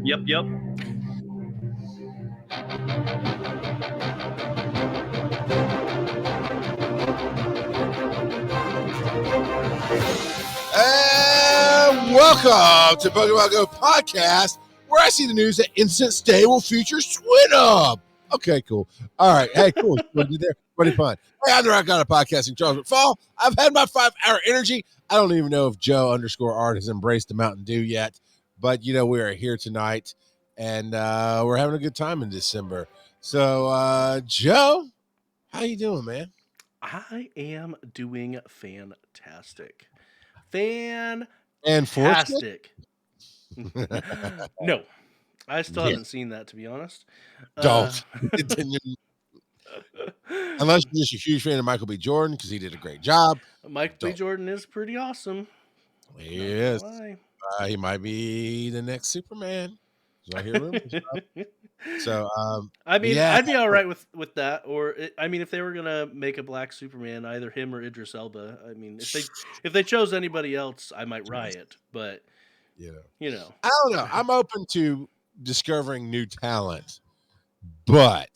Yep. And welcome to Pokemon GO Podcast, where I see the news that Instant Stable features Twin Up. Okay, cool. All right. Hey, cool. What you there? Pretty fun. Hey, I'm the Rock God of Podcasting, Charles McFall. I've had my 5-hour energy. I don't even know if Joe_Art has embraced the Mountain Dew yet, but we are here tonight, and we're having a good time in December. So, Joe, how you doing, man? I am doing fantastic. And Fantastic. No, I still Yeah. haven't seen that, to be honest. Don't. Unless you're just a huge fan of Michael B. Jordan, because he did a great job. Mike B. Don't. Jordan is pretty awesome. He Not is. gonna lie. He might be the next Superman. So I hear rumors. So, I mean, yeah. I'd be all right with that. Or, if they were gonna make a black Superman, either him or Idris Elba. I mean, if they chose anybody else, I might riot. But I know, don't know. I'm open to discovering new talent, but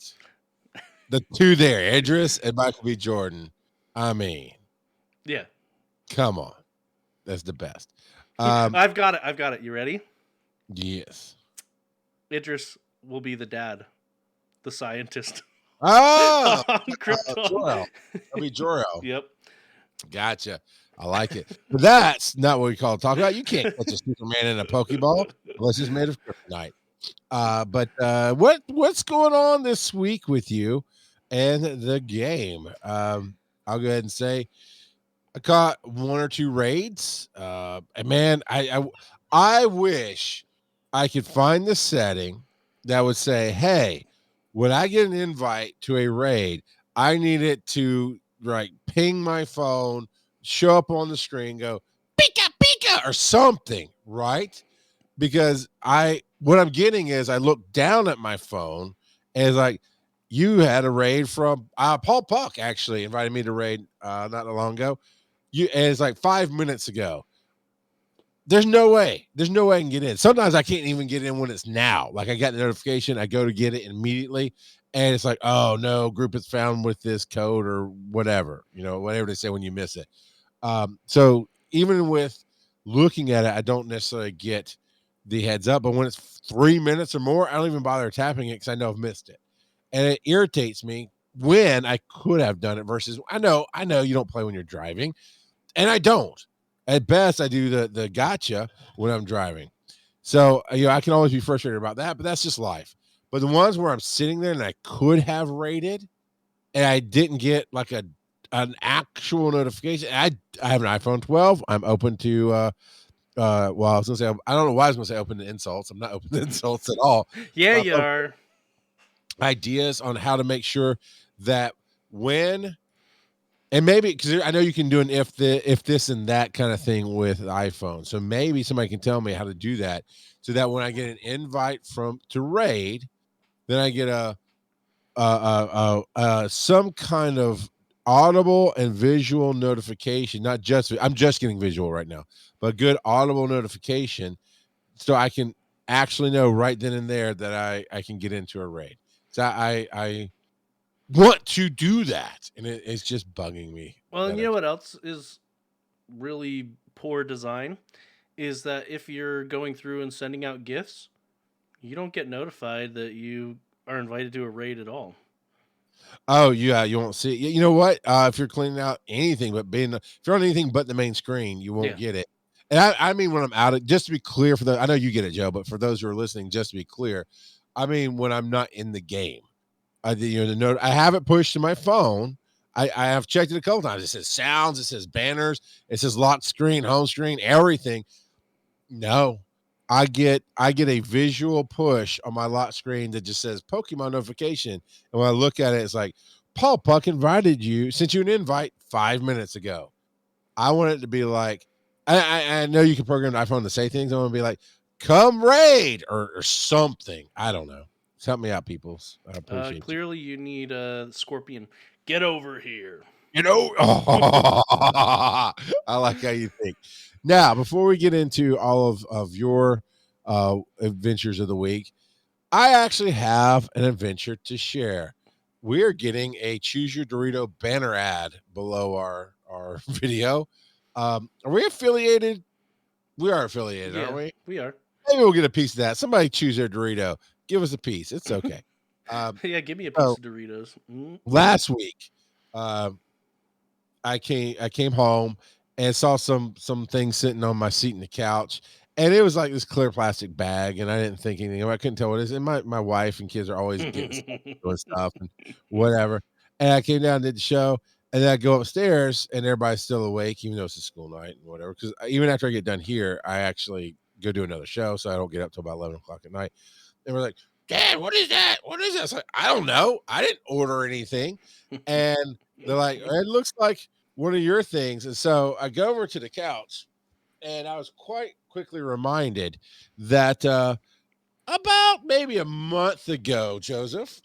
the two there, Idris and Michael B. Jordan. I mean, yeah. Come on, that's the best. I've got it. You ready? Yes. Idris will be the dad, the scientist. Oh, on Krypton. Jor-El. That'll be Jor-El. Yep. Gotcha. I like it. But that's not what we call talk about. You can't catch a Superman in a Pokeball unless it's made of kryptonite. But what's going on this week with you and the game? I'll go ahead and say I caught 1 or 2 raids. And man, I wish I could find the setting that would say, hey, when I get an invite to a raid, I need it to ping my phone, show up on the screen, go pika pika or something, right? Because what I'm getting is I look down at my phone and it's like, you had a raid from Paul Puck actually invited me to raid not that long ago. And it's like 5 minutes ago. There's no way I can get in. Sometimes I can't even get in when it's now. Like I got the notification, I go to get it immediately, and it's like, oh no, group is found with this code or whatever, whatever they say when you miss it. So even with looking at it, I don't necessarily get the heads up. But when it's 3 minutes or more, I don't even bother tapping it because I know I've missed it, and it irritates me when I could have done it. Versus, I know you don't play when you're driving, and I don't. At best, I do the gotcha when I'm driving. So, I can always be frustrated about that, but that's just life. But the ones where I'm sitting there and I could have rated and I didn't get like an actual notification. I have an iPhone 12. I'm open to I was gonna say, I don't know why I was gonna say open to insults. I'm not open to insults at all. Yeah, you are. Ideas on how to make sure that when, and maybe because I know you can do an if this and that kind of thing with iPhone. So maybe somebody can tell me how to do that so that when I get an invite to raid, then I get some kind of audible and visual notification. Not just, I'm just getting visual right now, but good audible notification so I can actually know right then and there that I can get into a raid. So I want to do that, and it's just bugging me. Well, and you know what else is really poor design is that if you're going through and sending out gifts, you don't get notified that you are invited to a raid at all. Oh yeah, you won't see it. You know what? If you're cleaning out anything but if you're on anything but the main screen, you won't get it. And I mean, when I'm out of, just to be clear I know you get it, Joe, but for those who are listening, just to be clear, I mean, when I'm not in the game, I have it pushed to my phone. I have checked it a couple times. It says sounds, it says banners, it says lock screen, home screen, everything. No, I get a visual push on my lock screen that just says Pokemon notification. And when I look at it, it's like, Paul Puck sent you an invite 5 minutes ago. I want it to be like, I know you can program the iPhone to say things. I want to be like, come raid or something. I don't know. Just help me out, people. I appreciate clearly you need a Scorpion. Get over here. I like how you think. Now, before we get into all of your adventures of the week. I actually have an adventure to share. We are getting a Choose Your Dorito banner ad below our video. Are we affiliated? We are affiliated, aren't Yeah, we? we are. Maybe we'll get a piece of that. Somebody choose their Dorito. Give us a piece. It's okay. Yeah, give me a piece So of Doritos. last week, I came home and saw some things sitting on my seat in the couch, and it was like this clear plastic bag, and I didn't think anything of it. I couldn't tell what it is. And my wife and kids are always getting stuff, doing stuff and whatever. And I came down, did the show, and then I go upstairs, and everybody's still awake, even though it's a school night and whatever. Because even after I get done here, I actually go do another show, so I don't get up till about 11 o'clock at night. And we're like, Dad, what is that? What is that? It's like, I don't know. I didn't order anything. And they're like, it looks like one of your things. And so I go over to the couch, and I was quite quickly reminded that about maybe a month ago, Joseph,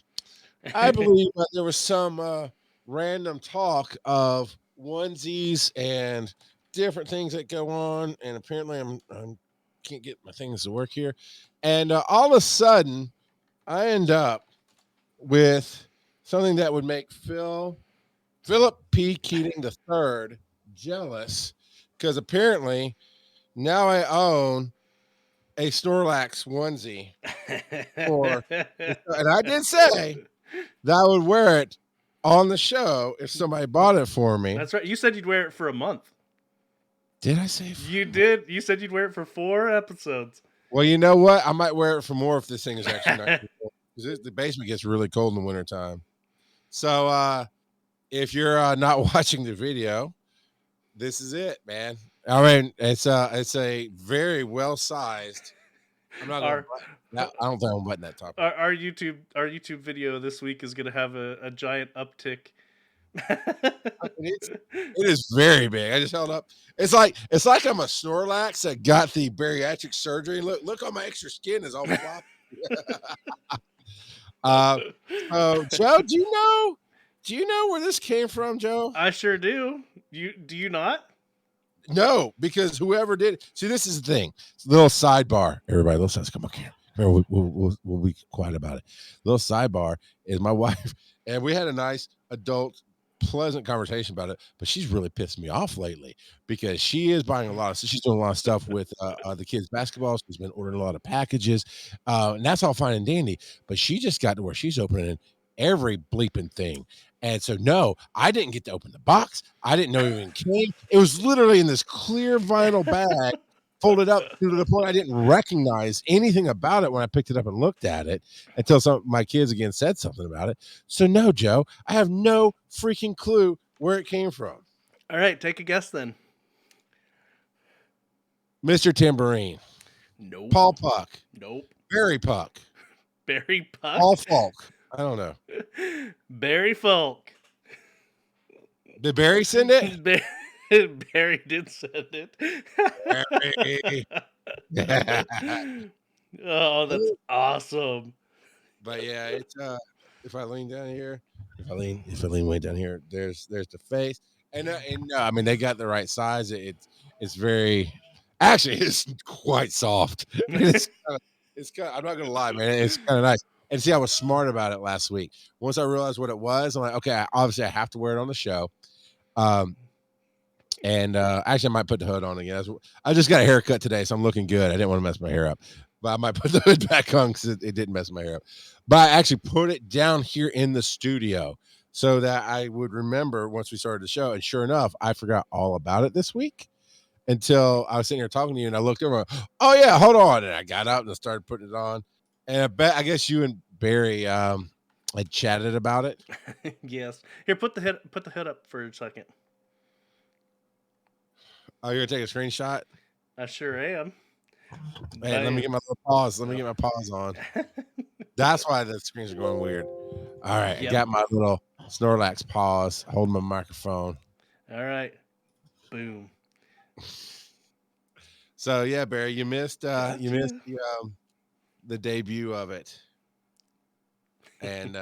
I believe that there was some random talk of onesies and different things that go on. And apparently I'm can't get my things to work here. And all of a sudden, I end up with something that would make Philip P. Keating III jealous, because apparently now I own a Snorlax onesie and I did say that I would wear it on the show if somebody bought it for me. That's right. You said you'd wear it for a month. Did I say? You did. You said you'd wear it for 4 episodes. Well, you know what? I might wear it for more if this thing is actually not because the basement gets really cold in the wintertime. So if you're not watching the video, this is it, man. I mean, it's a very well sized. I'm not gonna I don't think I'm button that top. Our YouTube video this week is gonna have a giant uptick. It is very big. I just held up. It's like I'm a Snorlax that got the bariatric surgery. Look on my extra skin is all floppy. Joe, do you know where this came from, Joe? I sure do. Do you not? No, because whoever did it. See, this is the thing. It's a little sidebar. Everybody, let's come up here. We'll be quiet about it. Little sidebar is my wife, and we had a nice adult, pleasant conversation about it. But she's really pissed me off lately because she is buying a lot of. She's doing a lot of stuff with the kids' basketball. She's been ordering a lot of packages, and that's all fine and dandy. But she just got to where she's opening every bleeping thing. And so, no, I didn't get to open the box. I didn't know it even came. It was literally in this clear vinyl bag, folded up to the point I didn't recognize anything about it when I picked it up and looked at it until some my kids again said something about it. So, no, Joe, I have no freaking clue where it came from. All right, take a guess then. Mr. Tambourine. Nope. Paul Puck. Nope. Barry Puck. Barry Puck. Paul Fulk. I don't know. Barry Fulk. Did Barry send it? Barry did send it. Oh, that's awesome. But yeah, it's if I lean down here, if I lean way down here, there's the face, and I mean they got the right size. It's very actually it's quite soft. It's kind of, I'm not gonna lie, man. It's kind of nice. And see, I was smart about it last week. Once I realized what it was, I'm like, okay, obviously I have to wear it on the show. And actually, I might put the hood on again. I just got a haircut today, so I'm looking good. I didn't want to mess my hair up, but I might put the hood back on because it didn't mess my hair up. But I actually put it down here in the studio so that I would remember once we started the show. And sure enough, I forgot all about it this week until I was sitting here talking to you, and I looked over. Oh yeah, hold on! And I got up and I started putting it on. And I guess you and Barry had chatted about it. Yes. Here, put the hood up for a second. Oh, you're gonna take a screenshot? I sure am. Hey, let me get my little pause. Let me get my pause on. That's why the screens are going weird. All right, Yep. I got my little Snorlax pause, holding my microphone. All right. Boom. So yeah, Barry, you missed the debut of it. And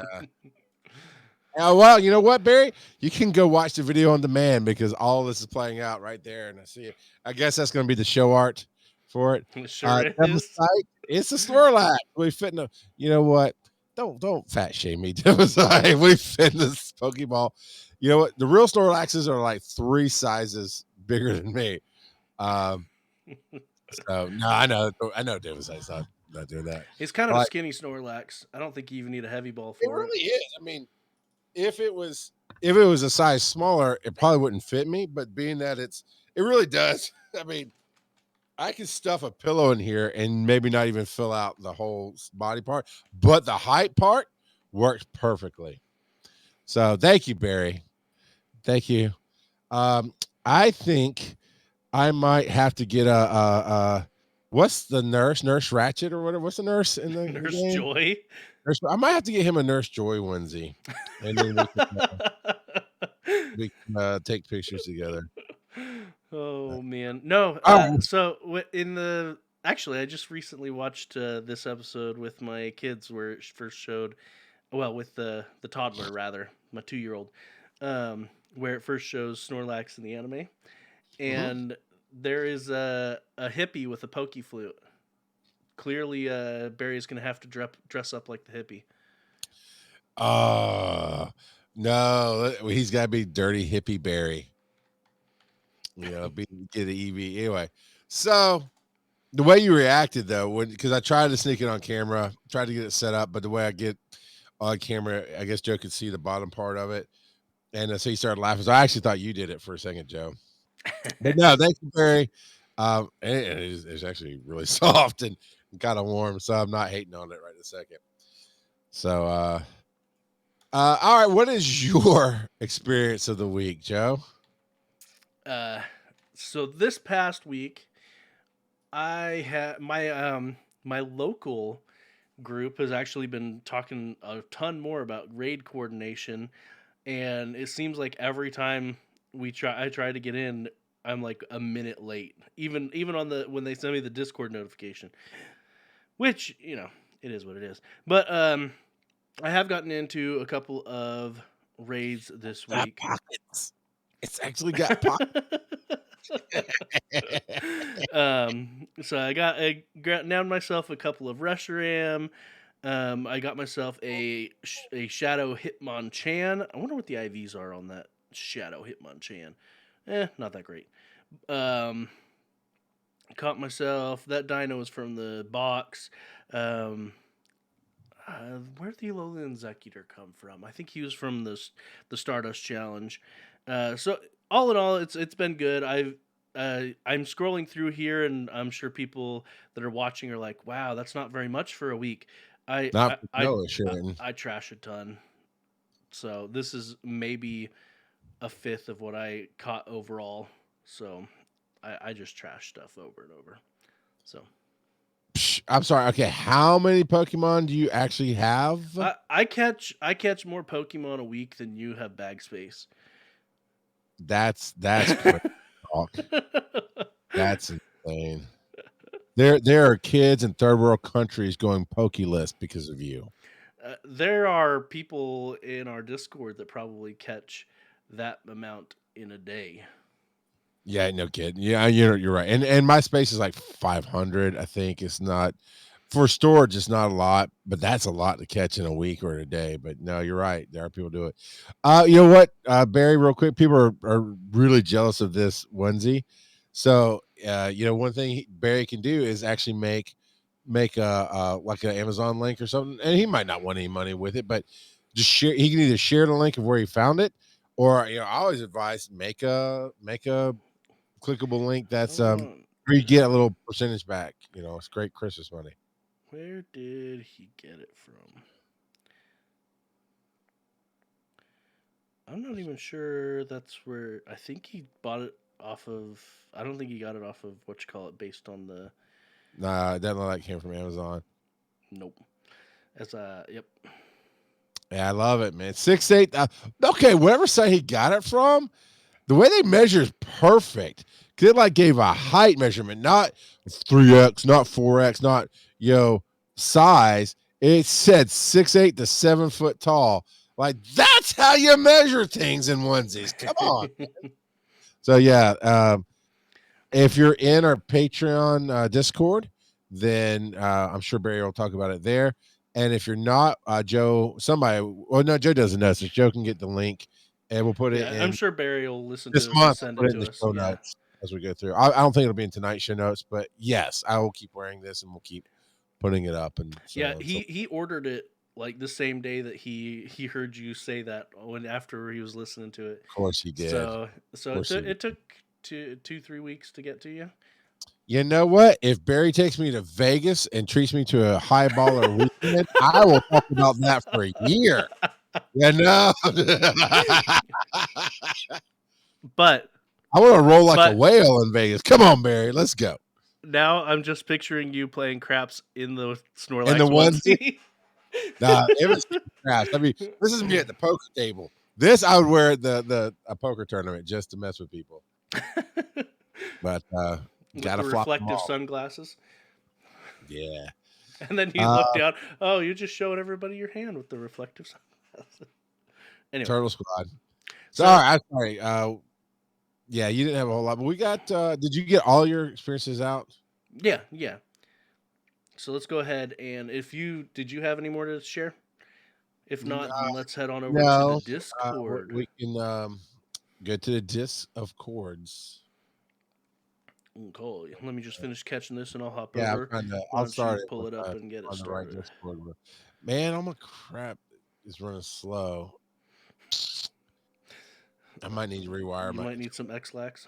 oh, well, you know what, Barry? You can go watch the video on demand because all this is playing out right there, and I see it. I guess that's going to be the show art for it. It sure Devil's is. Sight, it's a Snorlax. We fit in a, you know what? Don't fat shame me, Devil's Sight. We fit in this Pokeball. You know what? The real Snorlaxes are like 3 sizes bigger than me. So no, I know Devil's Sight's not doing that. He's kind of a Like, skinny Snorlax. I don't think you even need a heavy ball it for it. really is. I mean, if it was a size smaller, it probably wouldn't fit me. But being that it really does. I mean, I can stuff a pillow in here and maybe not even fill out the whole body part, but the height part works perfectly. So thank you, Barry. Thank you. I think I might have to get a what's the Nurse Ratchet or whatever? What's the nurse in the Nurse game? Joy. I might have to get him a Nurse Joy onesie, and then we can take pictures together. Oh man, no. Oh, Actually, I just recently watched this episode with my kids where it first showed, well, with the toddler rather, my 2-year-old, where it first shows Snorlax in the anime, and there is a hippie with a pokey flute. Clearly, Barry is gonna have to dress up like the hippie. No, he's got to be Dirty Hippie Barry. You know, get an EV anyway. So the way you reacted though, because I tried to sneak it on camera, tried to get it set up, but the way I get on camera, I guess Joe could see the bottom part of it, and so he started laughing. So I actually thought you did it for a second, Joe. But no, thank you, Barry. And it's actually really soft and kind of warm, so I'm not hating on it right in a second. So, all right, what is your experience of the week, Joe? So this past week, I had my local group has actually been talking a ton more about raid coordination, and it seems like every time I try to get in, I'm like a minute late. Even on when they send me the Discord notification, which it is what it is. But I have gotten into a couple of raids this week. Pockets. It's actually got pockets. So I nabbed myself a couple of Reshiram. I got myself a Shadow Hitmonchan. I wonder what the IVs are on that Shadow Hitmonchan. Not that great. Caught myself. That dino was from the box. Where did the Alolan Executor come from? I think he was from the Stardust Challenge. So all in all, it's been good. I'm scrolling through here, and I'm sure people that are watching are like, "Wow, that's not very much for a week." I trash a ton. So this is maybe a fifth of what I caught overall. So I just trash stuff over and over. So I'm sorry. Okay, how many Pokemon do you actually have? I catch more Pokemon a week than you have bag space. That's talk. That's insane. There are kids in third world countries going Pokéless because of you. There are people in our Discord that probably catch that amount in a day. Yeah, no kidding. Yeah, you're right. And my space is like 500. I think it's not for storage. It's not a lot, but that's a lot to catch in a week or in a day. But no, you're right. There are people do it. You know what, Barry? Real quick, people are really jealous of this onesie. So, one thing Barry can do is actually make a like an Amazon link or something, and he might not want any money with it, but just share. He can either share the link of where he found it, or I always advise make a clickable link that's where you get a little percentage back. It's great Christmas money. Where did he get it from? I'm not even sure that's where. I think he bought it off of. I don't think he got it off of based on the. Nah, it doesn't look like it came from Amazon. Nope. Yep. Yeah, I love it, man. 6'8". Okay, whatever site he got it from, the way they measure is perfect. Cause it gave a height measurement, not 3x, not 4x, not size. It said 6'8" to 7 foot tall. That's how you measure things in onesies. Come on. So yeah. If you're in our Patreon Discord, then I'm sure Barry will talk about it there. And if you're not, Joe, no, Joe doesn't know, so Joe can get the link, and we'll put it Yeah, I'm in sure Barry will listen this to this and month. I'll send put it it in to the us. show Yeah. notes as we go through. I don't think it'll be in tonight's show notes, but yes, I will keep wearing this, and we'll keep putting it up and so Yeah, on. he ordered it like the same day that he heard you say that when after he was listening to it. Of course he did. Of So course he did. it took 2-3 weeks to get to you. You know what? If Barry takes me to Vegas and treats me to a high baller weekend, I will talk about that for a year. You know, But I want to roll like a but whale in Vegas. Come on, Barry, let's go. now I'm just picturing you playing craps in the And Snorlax the onesie, onesie. nah, it was crash. I mean, this is me at the poker table. This I would wear at a poker tournament just to mess with people. But With gotta the flop them reflective all. sunglasses. Yeah. And then you look down. Oh, you're just showing everybody your hand with the reflective sunglasses. Anyway, Turtle Squad. so Sorry, I'm sorry. Yeah, you didn't have a whole lot, but we got. Did you get all your experiences out? yeah. So let's go ahead and did you have any more to share? If not, then let's head on over to the No. Discord. We can go to the disc of chords. Cool. Let me just finish catching this, and I'll hop Yeah, over. Why I'll don't you start it pull with, it up and get it on the right started? Discord. Man, all my crap is running slow. I might need to rewire You my. might need some X-Lax.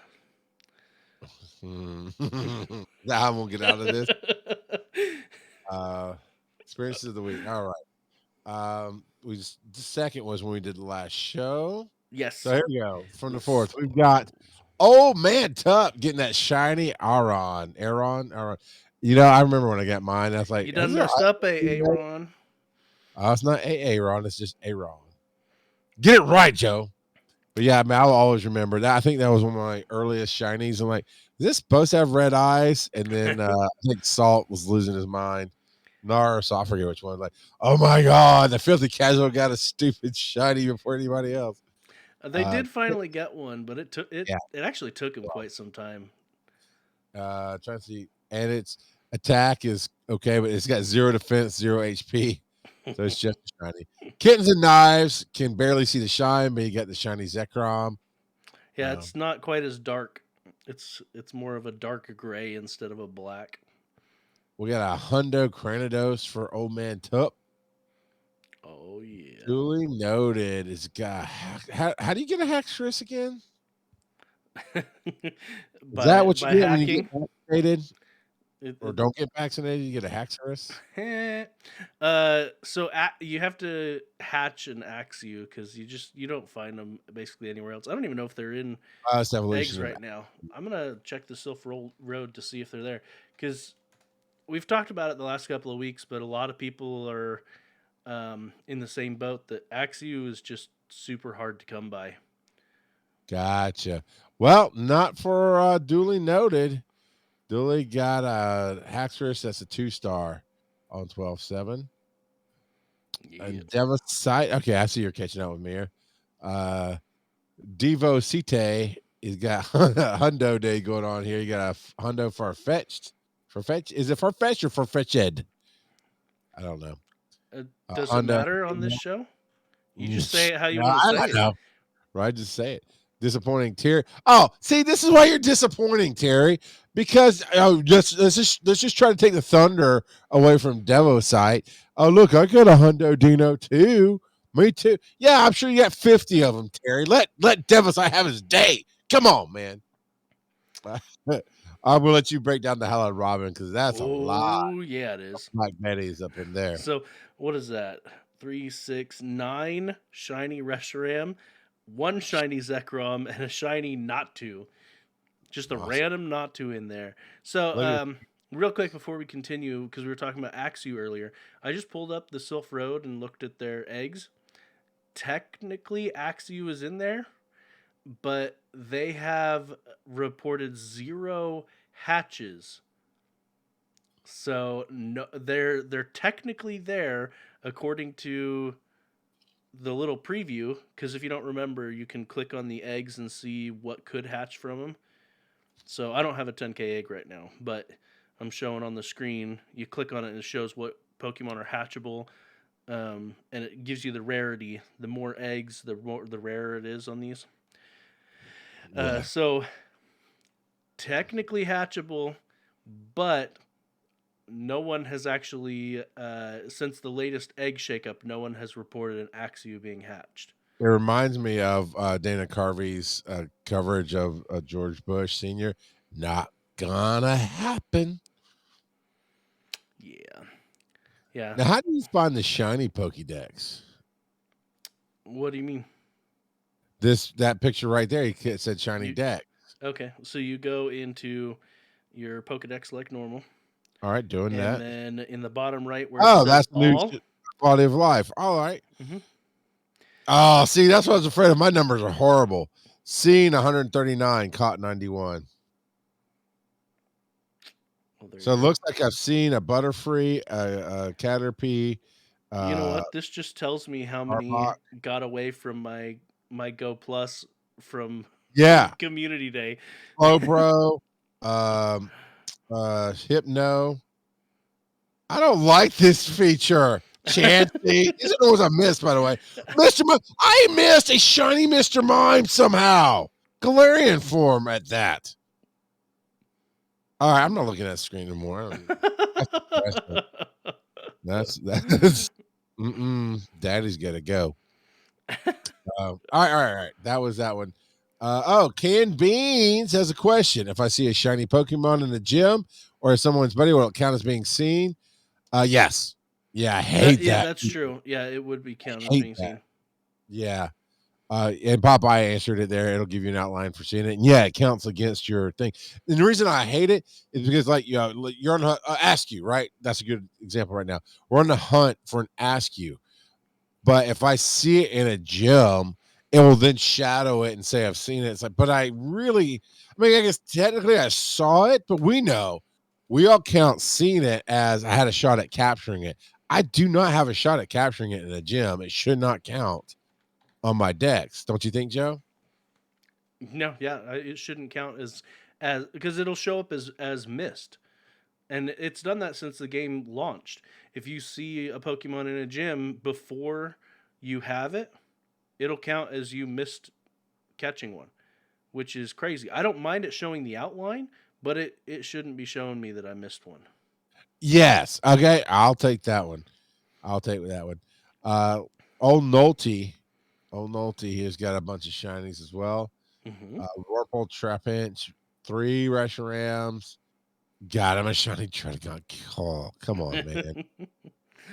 Now I'm gonna get out of this. Experiences of the week. All right. The second was when we did the last show. Yes. So here we go. From the fourth, we've got old man Tup getting that shiny Aron. You know, I remember when I got mine. I was like, You done messed up, Aaron. It's not Aaron. It's just Aaron. Get it right, Joe. But yeah, I mean, I'll always remember that. I think that was one of my earliest shinies. I'm like, is this supposed to have red eyes? And then I think Salt was losing his mind. Nars, I forget which one. Like, oh my God, the filthy casual got a stupid shiny before anybody else. They did finally get one, but it took Yeah. It actually took him quite some time. Trying to see, and its attack is okay, but it's got 0 defense, 0 HP, so it's just shiny. Kittens and Knives can barely see the shine, but you got the shiny Zekrom. Yeah, it's not quite as dark. It's more of a dark gray instead of a black. We got a Hundo Cranidos for old man Tup. Oh yeah. Duly noted. It's got how do you get a Haxorus again? Is that what you by get when you get hacking. vaccinated? Or don't get vaccinated, you get a Haxorus? So you have to hatch an Axew because you don't find them basically anywhere else. I don't even know if they're in It's evolution eggs right now. I'm gonna check the Sylph Road to see if they're there because we've talked about it the last couple of weeks, but a lot of people are in the same boat that Axew is just super hard to come by. Gotcha. Well, not for duly noted. Dooley got a Haxorus that's a 2-star on 12-7. Yeah. And Devasite. Okay, I see you're catching up with me here. Devo Cite has got Hundo Day going on here. You got a Hundo Farfetched. Farfetch? Is it Farfetched or Farfetched? I don't know. Does it matter on this show? You just say it how you want to say it. Know. Right, just say it. Disappointing, Terry. Oh, see, this is why you're disappointing, Terry. Because let's just try to take the thunder away from Devo's site. Oh, look, I got a Hundo Dino too. Me too. Yeah, I'm sure you got 50 of them, Terry. Let Devos have his day. Come on, man. I'm gonna let you break down the hell out of Robin because that's a lot. Oh yeah, it is. Like Betty's up in there. So what is that? 3, 6, 9 shiny Reshiram, 1 shiny Zekrom, and a shiny Natu. Just a random Natu in there. So real quick before we continue, because we were talking about Axew earlier, I just pulled up the Sylph Road and looked at their eggs. Technically, Axew is in there, but they have reported 0 hatches. So no, they're technically there according to the little preview. Because if you don't remember, you can click on the eggs and see what could hatch from them. So I don't have a 10K egg right now, but I'm showing on the screen. You click on it and it shows what Pokemon are hatchable, and it gives you the rarity. The more eggs, the rarer it is on these. Yeah. So technically hatchable, but no one has actually, since the latest egg shakeup, no one has reported an Axew being hatched. It reminds me of Dana Carvey's coverage of George Bush Sr. Not gonna happen. Yeah. Yeah. Now, how do you find the shiny Pokédex? What do you mean? That picture right there, it said shiny You deck. Okay, so you go into your Pokedex like normal, All right, doing and that. then in the bottom right where it Oh, says that's the new all. quality of life. All right. Mm-hmm. Oh, see, that's what I was afraid of. My numbers are horrible. Scene 139, caught 91. Well, there So it you go. looks like I've seen a Butterfree, a Caterpie, You know what? This just tells me how many Arbok. got away from my Go Plus from Yeah. Community Day. Slowbro, Hypno. I don't like this feature. Chansey. These are the ones I missed, by the way. Mr. Mime. I missed a shiny Mr. Mime somehow. Galarian form at that. All right, I'm not looking at the screen anymore. That's Daddy's gotta go. All right. That was that one. Canned Beans has a question. If I see a shiny Pokemon in the gym or someone's buddy, will it count as being seen? Yes. Yeah, I hate Yeah, that. that's true. Yeah, it would be counted as Hate being that. seen. Yeah. And Popeye answered it there. It'll give you an outline for seeing it. And yeah, it counts against your thing. And the reason I hate it is because, like, you're on Askew, right? That's a good example right now. We're on the hunt for an Askew. But if I see it in a gym, it will then shadow it and say I've seen it. It's like, but I guess technically I saw it, but we all count seeing it as I had a shot at capturing it. I do not have a shot at capturing it in a gym. It should not count on my decks. Don't you think, Joe? No, yeah, it shouldn't count as because it'll show up as missed. And it's done that since the game launched. If you see a Pokemon in a gym before you have it, it'll count as you missed catching one, which is crazy. I don't mind it showing the outline, but it shouldn't be showing me that I missed one. Yes. Okay. I'll take that one. I'll take that one. Uh, old Nolte. Old Nolte has got a bunch of shinies as well. Mm-hmm. Rorpal, Trapinch, 3 Reshiram's. Got him a shiny Druddigon. Oh, come on, man.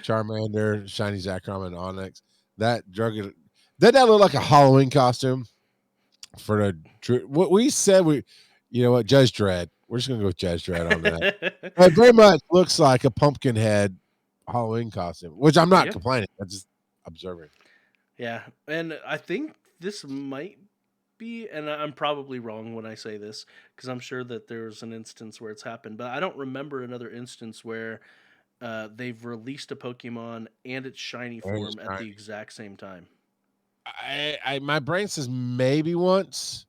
Charmander, shiny Zekrom, and Onyx. That Druddigon. Did that look like a Halloween costume for what we said? You know what? Judge Dredd. We're just gonna go with Judge Dredd on that. It very much looks like a pumpkin head Halloween costume, which I'm not Yeah. complaining. I'm just observing. Yeah, and I think this might be, and I'm probably wrong when I say this, because I'm sure that there's an instance where it's happened, but I don't remember another instance where they've released a Pokemon and its shiny And it's form at the shiny. exact same time. My brain says maybe once,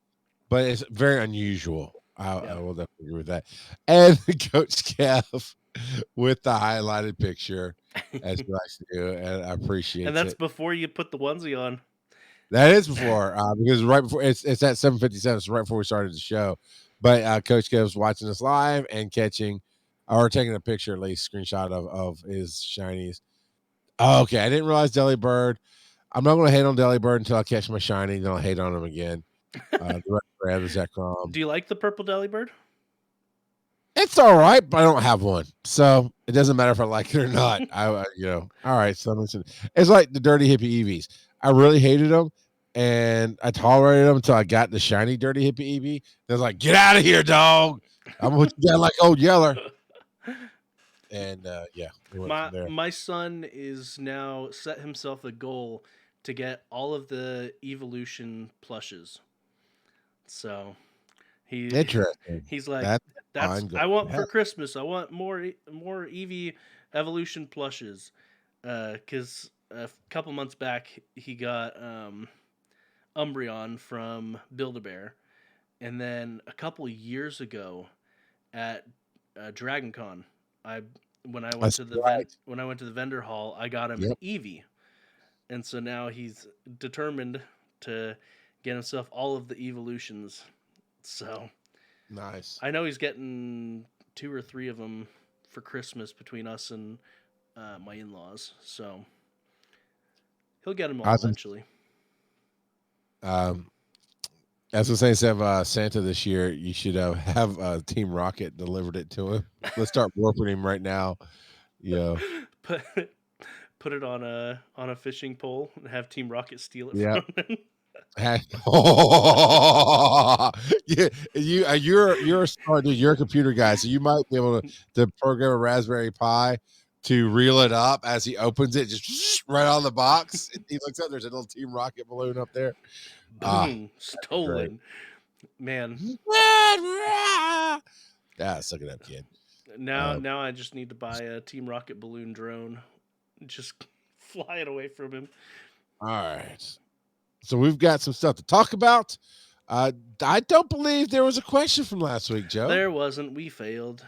but it's very unusual. Yeah. I will definitely agree with that. And Coach Kev with the highlighted picture, as he likes to do, and I And appreciate that's it. before you put the onesie on. That is before, because right before it's at 7:57, so right before we started the show. But Coach Kev's watching us live and catching, or taking a picture, at least screenshot of his shinies. Oh, okay, I didn't realize Delibird. I'm not going to hate on Delibird until I catch my shiny. Then I'll hate on him again. The Red the Zekrom. Do you like the purple Delibird? It's all right, but I don't have one, so it doesn't matter if I like it or not. All right. So listen, it's like the dirty hippie Eevees. I really hated them, and I tolerated them until I got the shiny dirty hippie Eevee. They was like, "Get out of here, dog! I'm gonna put you down like old Yeller." And yeah, we went My from there. my son is now set himself a goal to get all of the evolution plushes. So Interesting. he's like, That's that's fine. Go I want ahead. for Christmas. I want more Eevee evolution plushes. Because a couple months back he got Umbreon from Build-A-Bear, And then a couple of years ago at DragonCon, I when I went That's to right. when I went to the vendor hall, I got him an Yep. Eevee, and so now he's determined to get himself all of the evolutions. So Nice. I know he's getting 2 or 3 of them for Christmas between us and my in-laws. So he'll get them all Awesome. eventually. As I was saying, instead of Santa this year, you should have Team Rocket delivered it to him. Let's start warping him right now. Yeah. put put it on a fishing pole and have Team Rocket steal it Yeah. from him. Yeah, you're a smart dude. You're a computer guy, so you might be able to program a Raspberry Pi to reel it up as he opens it, just right on the box. He looks up. There's a little Team Rocket balloon up there. Boom, Great. stolen. Man, Yeah, suck it up, kid. now I just need to buy a Team Rocket balloon drone. Just fly it away from him. All right. So we've got some stuff to talk about. I don't believe there was a question from last week, Joe. There wasn't. We failed.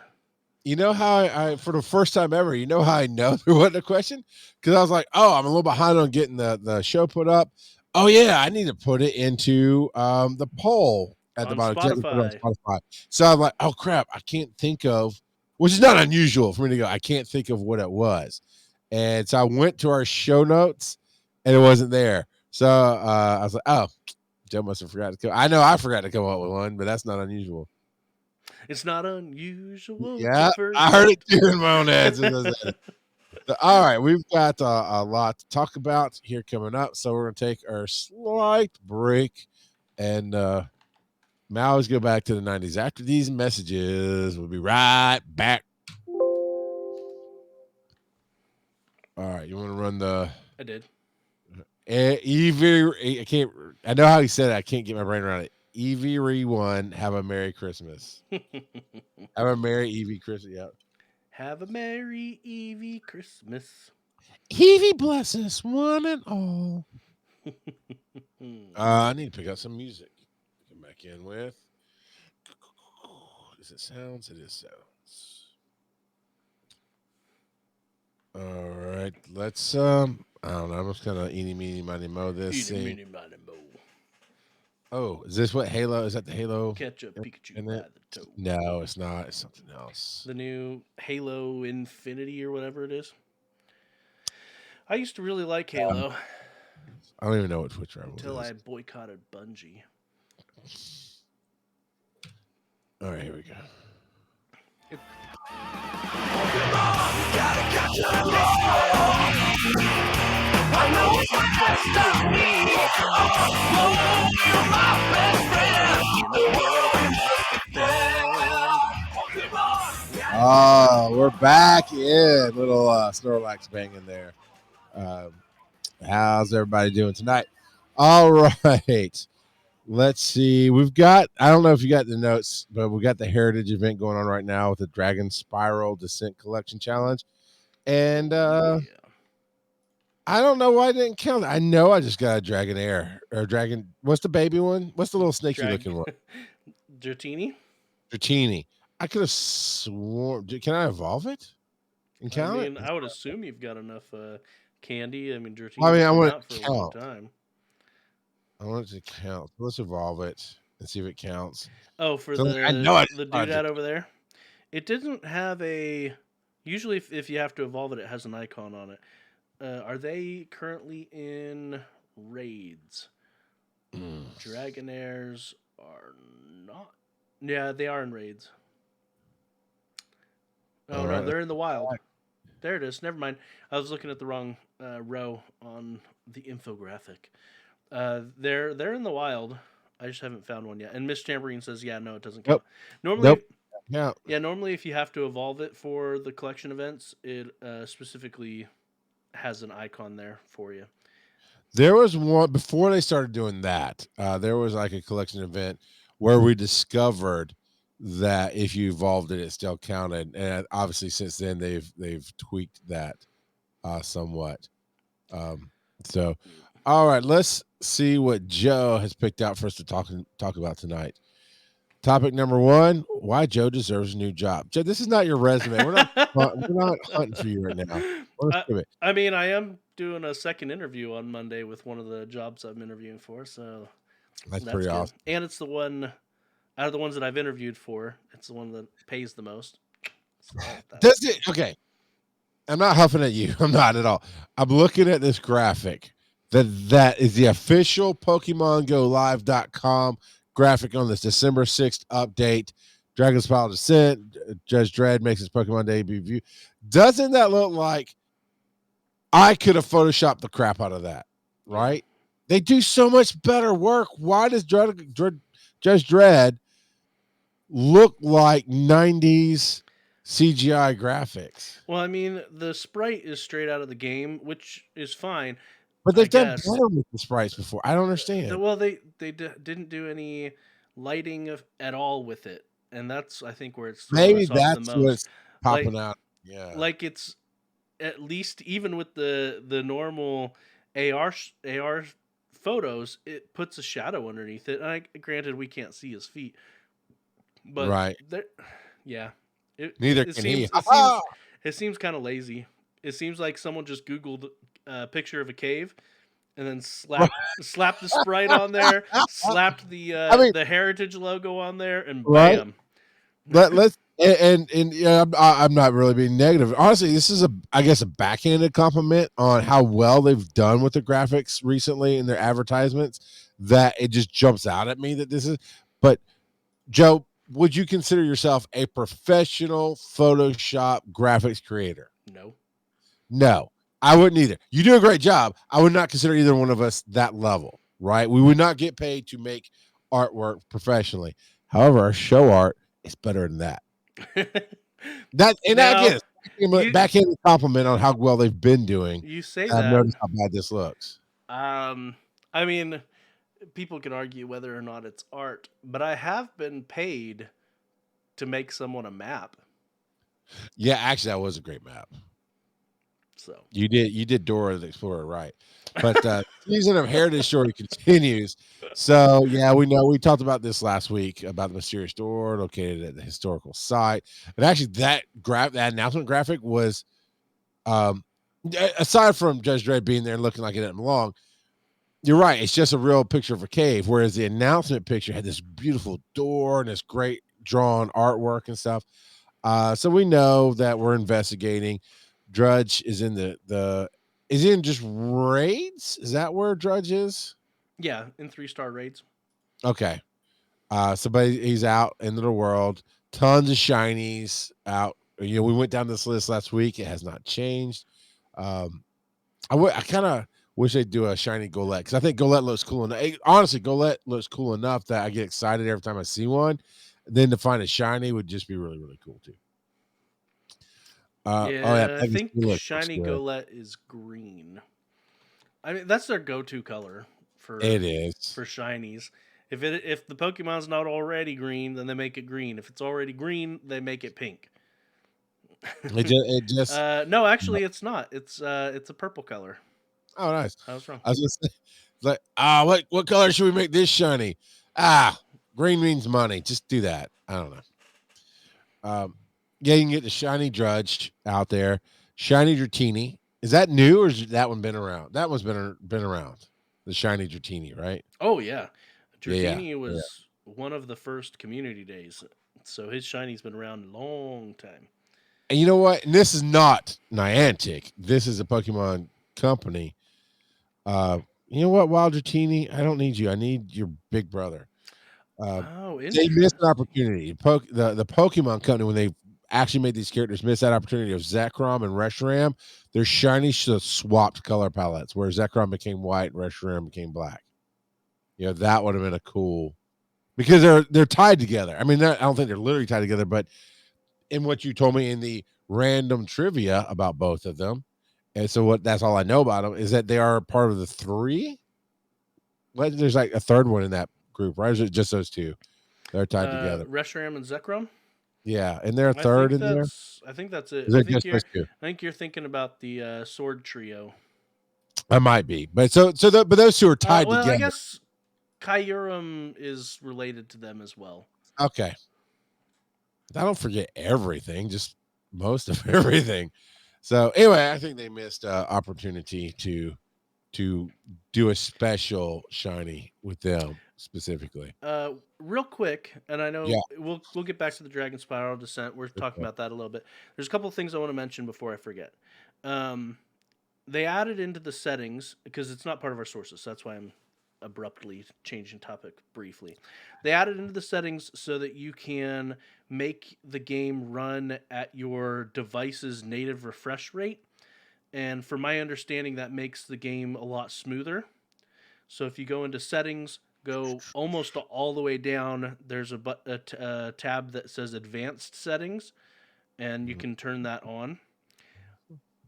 You know how I for the first time ever, you know how I know there wasn't a question? Because I was like, oh, I'm a little behind on getting the show put up. Oh yeah, I need to put it into the poll at the On bottom. Exactly, put it Spotify. on Spotify. So I'm like, oh crap, I can't think of, which is not unusual for me to go. I can't think of what it was, and so I went to our show notes, and it wasn't there. So I was like, oh, Joe must have forgot to come. I know I forgot to come up with one, but that's not unusual. It's not unusual to Yeah, forget. I heard it too in my own head. All right, we've got a lot to talk about here coming up, so we're going to take our slight break, and Maui's go back to the 90s. After these messages, we'll be right back. All right, you want to run the I did. Evie? I can't. I know how he said it. I can't get my brain around it. Evie one. Have a Merry Christmas. Have a Merry Evie Christmas. Yep. Have a Merry Eevee Christmas. Evie bless us one and all. I need to pick up some music. Come back in with. Is it sounds? It is sounds. All right, let's I don't know. I'm just gonna eeny meeny miny mo this Eeny, thing. meeny, miny, moe. Oh, is this what Halo? Is that the Halo? Catch a Pikachu in by it? the toe. No, it's not. It's something else. The new Halo Infinity or whatever it is. I used to really like Halo I don't even know what Twitch Rival until is. I boycotted Bungie. All right, here we go. Oh, we're back in. Little Snorlax banging there. How's everybody doing tonight? All right. Let's see. We've got, I don't know if you got the notes, but we got the Heritage event going on right now with the Dragonspriral Descent Collection Challenge. And Yeah. I don't know why I didn't count it. I know I just got a Dragonair or Dragon. What's the baby one? What's the little snaky looking one? Dratini? Dratini. I could have sworn. Can I evolve it and count I mean, it? I would assume you've got enough candy. I mean, Dratini's Well, I mean, I been want out it for to a long count. time. I want it to count. Let's evolve it and see if it counts. Oh, for So, the I know the doodad over there? It doesn't have a... Usually, if you have to evolve it, it has an icon on it. Are they currently in raids? Dragonairs are not. Yeah, they are in raids. Oh, no, right. they're in the wild. There it is. Never mind. I was looking at the wrong row on the infographic. They're in the wild. I just haven't found one yet. And Miss Tambourine says, yeah, no, it doesn't count. Normally, Yeah. yeah, normally if you have to evolve it for the collection events, it specifically has an icon there for you. There was one before they started doing that. There was like a collection event where we discovered that if you evolved it, it still counted. And obviously, since then they've tweaked that somewhat. So, all right, let's see what Joe has picked out for us to talk about tonight. Topic number 1: why Joe deserves a new job. Joe, this is not your resume. We're not hunting for you right now. Let's I, do it. I mean, I am doing a second interview on Monday with one of the jobs I'm interviewing for, so That's that's pretty good. awesome. And it's the one out of the ones that I've interviewed for, it's the one that pays the most. So I like that. Does it? Okay. I'm not huffing at you. I'm not at all. I'm looking at this graphic. That is the official Pokemon Go Live.com graphic on this December 6th update. Dragonspriral Descent. Judge Dredd makes his Pokemon debut. Doesn't that look like I could have photoshopped the crap out of that? Right? Yeah. They do so much better work. Why does Judge Dredd look like 90s CGI graphics? Well, I mean, the sprite is straight out of the game, which is fine. But I they've done guess. better with the sprites before. I don't understand. Well, they didn't do any lighting at all with it, and that's I think where it's throwing Maybe us off the that's most. what's popping Like out. Yeah. like it's at least even with the normal AR photos, it puts a shadow underneath it. And granted, we can't see his feet, but Right. yeah, Neither it can seems he. it seems kind of lazy. It seems like someone just Googled a picture of a cave and then slapped the sprite on there, slapped I mean, the heritage logo on there, and right? bam. Let's and yeah, I'm not really being negative. Honestly, this is I guess a backhanded compliment on how well they've done with the graphics recently in their advertisements. That it just jumps out at me that this is. But Joe, would you consider yourself a professional Photoshop graphics creator? No. No, I wouldn't either. You do a great job. I would not consider either one of us that level, right? We would not get paid to make artwork professionally. However, our show art is better than that. Now, Backhanded compliment on how well they've been doing. You say I've that. noticed how bad this looks. I mean, people can argue whether or not it's art, but I have been paid to make someone a map. Yeah, actually, that was a great map. So you did Dora the Explorer right, but season of Heritage Story continues. So yeah, we talked about this last week about the mysterious door located at the historical site. But actually, that announcement graphic was, aside from Judge Dredd being there and looking like it didn't belong, you're right. It's just a real picture of a cave, whereas the announcement picture had this beautiful door and this great drawn artwork and stuff. So we know that we're investigating. Drudge is in is he in just raids? Is that where Drudge is? Yeah, in 3-star raids. Okay. But he's out into the world. Tons of shinies out. We went down this list last week. It has not changed. I kind of wish they'd do a shiny Golett because I think Golett looks cool enough. Honestly, Golett looks cool enough that I get excited every time I see one. Then to find a shiny would just be really, really cool too. I think shiny Golett is green. I mean, that's their go-to color for shinies. If the Pokemon's not already green, then they make it green. If it's already green, they make it pink. It just no, actually, it's not. It's a purple color. Oh, nice. I was wrong. I was just like, what color should we make this shiny? Green means money. Just do that. I don't know. Yeah, you can get the shiny Drudge out there. Shiny Dratini. Is that new or has that one been around? That one's been around. The shiny Dratini, right? Oh yeah, Dratini was one of the first community days, so his shiny's been around a long time. And you know what? And this is not Niantic. This is a Pokemon company. You know what, Wild Dratini? I don't need you. I need your big brother. They missed an opportunity. The Pokemon company, when they actually made these characters, missed that opportunity of Zekrom and Reshiram. Their shiny should have swapped color palettes, where Zekrom became white and Reshiram became black. That would have been a cool, because they're tied together. I mean, I don't think they're literally tied together, but in what you told me in the random trivia about both of them, and so that's all I know about them, is that they are part of the 3. There's like a third one in that group, right? Or is it just those 2? They're tied together. Reshiram and Zekrom? Yeah, and they're a third in there. I think that's it. I think you're thinking about the Sword Trio. I might be, but but those 2 are tied together. I guess Kyurem is related to them as well. Okay. I don't forget everything, just most of everything. So anyway, I think they missed opportunity to do a special shiny with them specifically. Real quick, and I Yeah. know we'll get back to the Dragonspriral Descent. We're talking about that a little bit. There's a couple of things I want to mention before I forget. Um, they added into the settings because it's not part of our sources. So that's why I'm abruptly changing topic briefly. They added into the settings so that you can make the game run at your device's native refresh rate. And from my understanding, that makes the game a lot smoother. So if you go into settings, go almost all the way down, there's a tab that says advanced settings, and you can turn that on.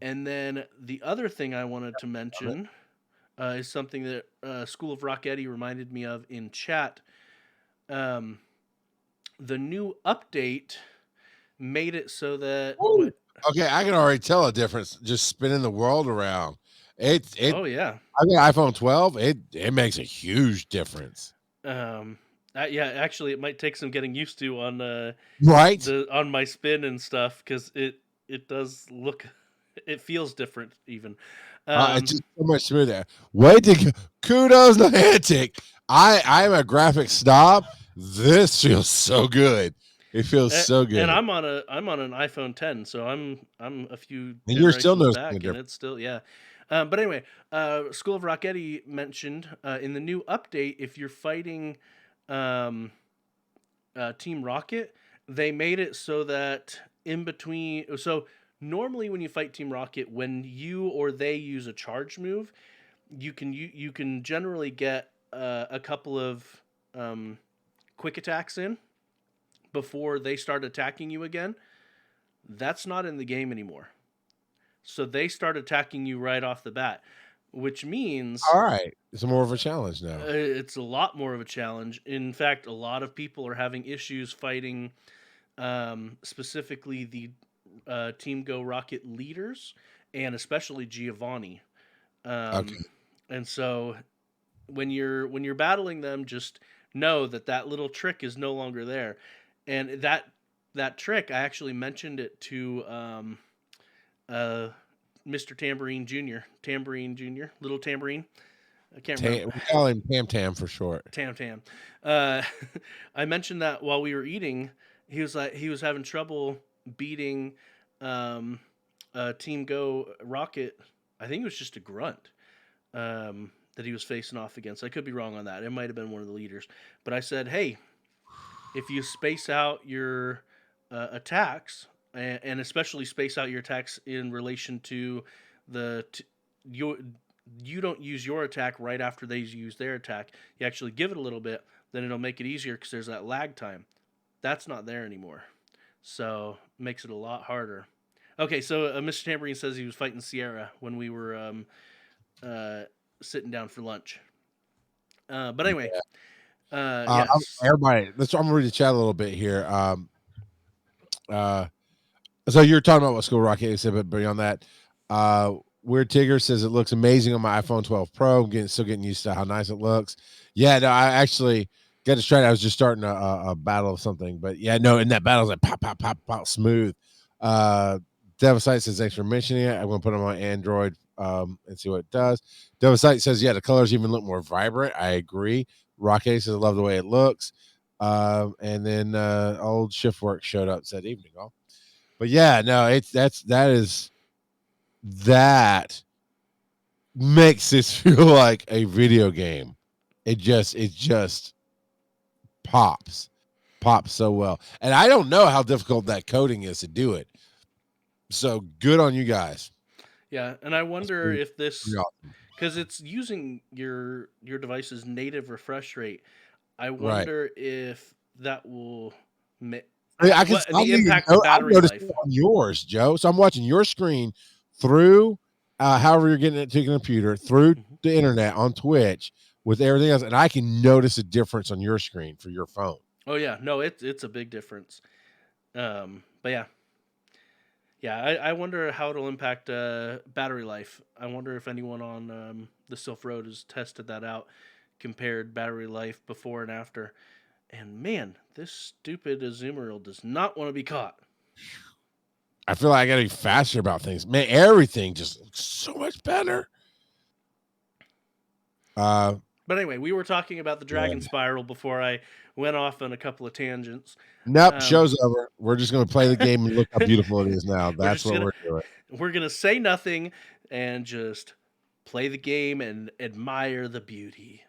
And then the other thing I wanted to mention is something that School of Rock Eddie reminded me of in chat. Um, the new update made it so that Ooh. Okay, I can already tell a difference just spinning the world around. It oh yeah. I got iPhone 12. It makes a huge difference. Yeah, actually, it might take some getting used to on Right? on my spin and stuff because it does look, it feels different even. It's just so much smoother. Kudos Niantic. I'm a graphic snob. This feels so good. It feels so And good. I'm on an iPhone 10, so I'm a few And you're still generations noticing a back, and difference. it's still yeah. But anyway, School of Rocketti mentioned in the new update, if you're fighting um, Team Rocket, they made it so that in between. So normally, when you fight Team Rocket, when you or they use a charge move, you can generally get a couple of quick attacks in before they start attacking you again. That's not in the game anymore. So they start attacking you right off the bat, which means All right. It's more of a challenge now. it's a lot more of a challenge. In fact, a lot of people are having issues fighting specifically the Team Go Rocket leaders and especially Giovanni. Okay. Um, and so when you're battling them, just know that that little trick is no longer there. And that trick, I actually mentioned it to uh, Mr. Tambourine Junior, Little Tambourine. I can't remember. We call him Tam Tam for short. Tam Tam. Uh, I mentioned that while we were eating, he was having trouble beating um, Team Go Rocket. I think it was just a grunt that he was facing off against. I could be wrong on that. It might have been one of the leaders. But I said, hey, if you space out your attacks, and especially space out your attacks in relation to you don't use your attack right after they use their attack. You actually give it a little bit, then it'll make it easier because there's that lag time. That's not there anymore, so makes it a lot harder. Okay, so Mr. Tambourine says he was fighting Sierra when we were uh, sitting down for lunch. But anyway, yes. Everybody, I'm ready to chat a little bit here. Uh, so you're talking about what School Rocket said, but beyond that, Weird Tigger says it looks amazing on my iPhone 12 Pro. I'm still getting used to how nice it looks. Yeah, no, I actually got to try it. I was just starting a battle of something, but yeah, no, in that battle, it's like pop, pop, pop, pop, smooth. Devastator says thanks for mentioning it. I'm gonna put it on my Android and see what it does. Devastator says yeah, the colors even look more vibrant. I agree. Rocket says I love the way it looks. And then old shift work showed up, said evening all. But yeah, no, that makes this feel like a video game. It just pops so well. And I don't know how difficult that coding is to do it. So good on you guys. Yeah, and I wonder if Pretty this, awesome. because it's using your device's native refresh rate. I Right. wonder if that will I what the impact to I've battery noticed it life. on yours, Joe. So I'm watching your screen through however you're getting it to the computer, through Mhm. the internet on Twitch with everything else, and I can notice a difference on your screen for your phone. Oh yeah, no, it's a big difference. But yeah, I wonder how it'll impact battery life. I wonder if anyone on the Silph Road has tested that out, compared battery life before and after. And man, this stupid Azumarill does not want to be caught. I feel like I gotta be faster about things. Man, everything just looks so much better. But anyway, we were talking about the Yeah. Dragonspriral before I went off on a couple of tangents. Nope, show's over. We're just gonna play the game and look how beautiful it is now. We're That's just what gonna we're doing. we're gonna say nothing and just play the game and admire the beauty.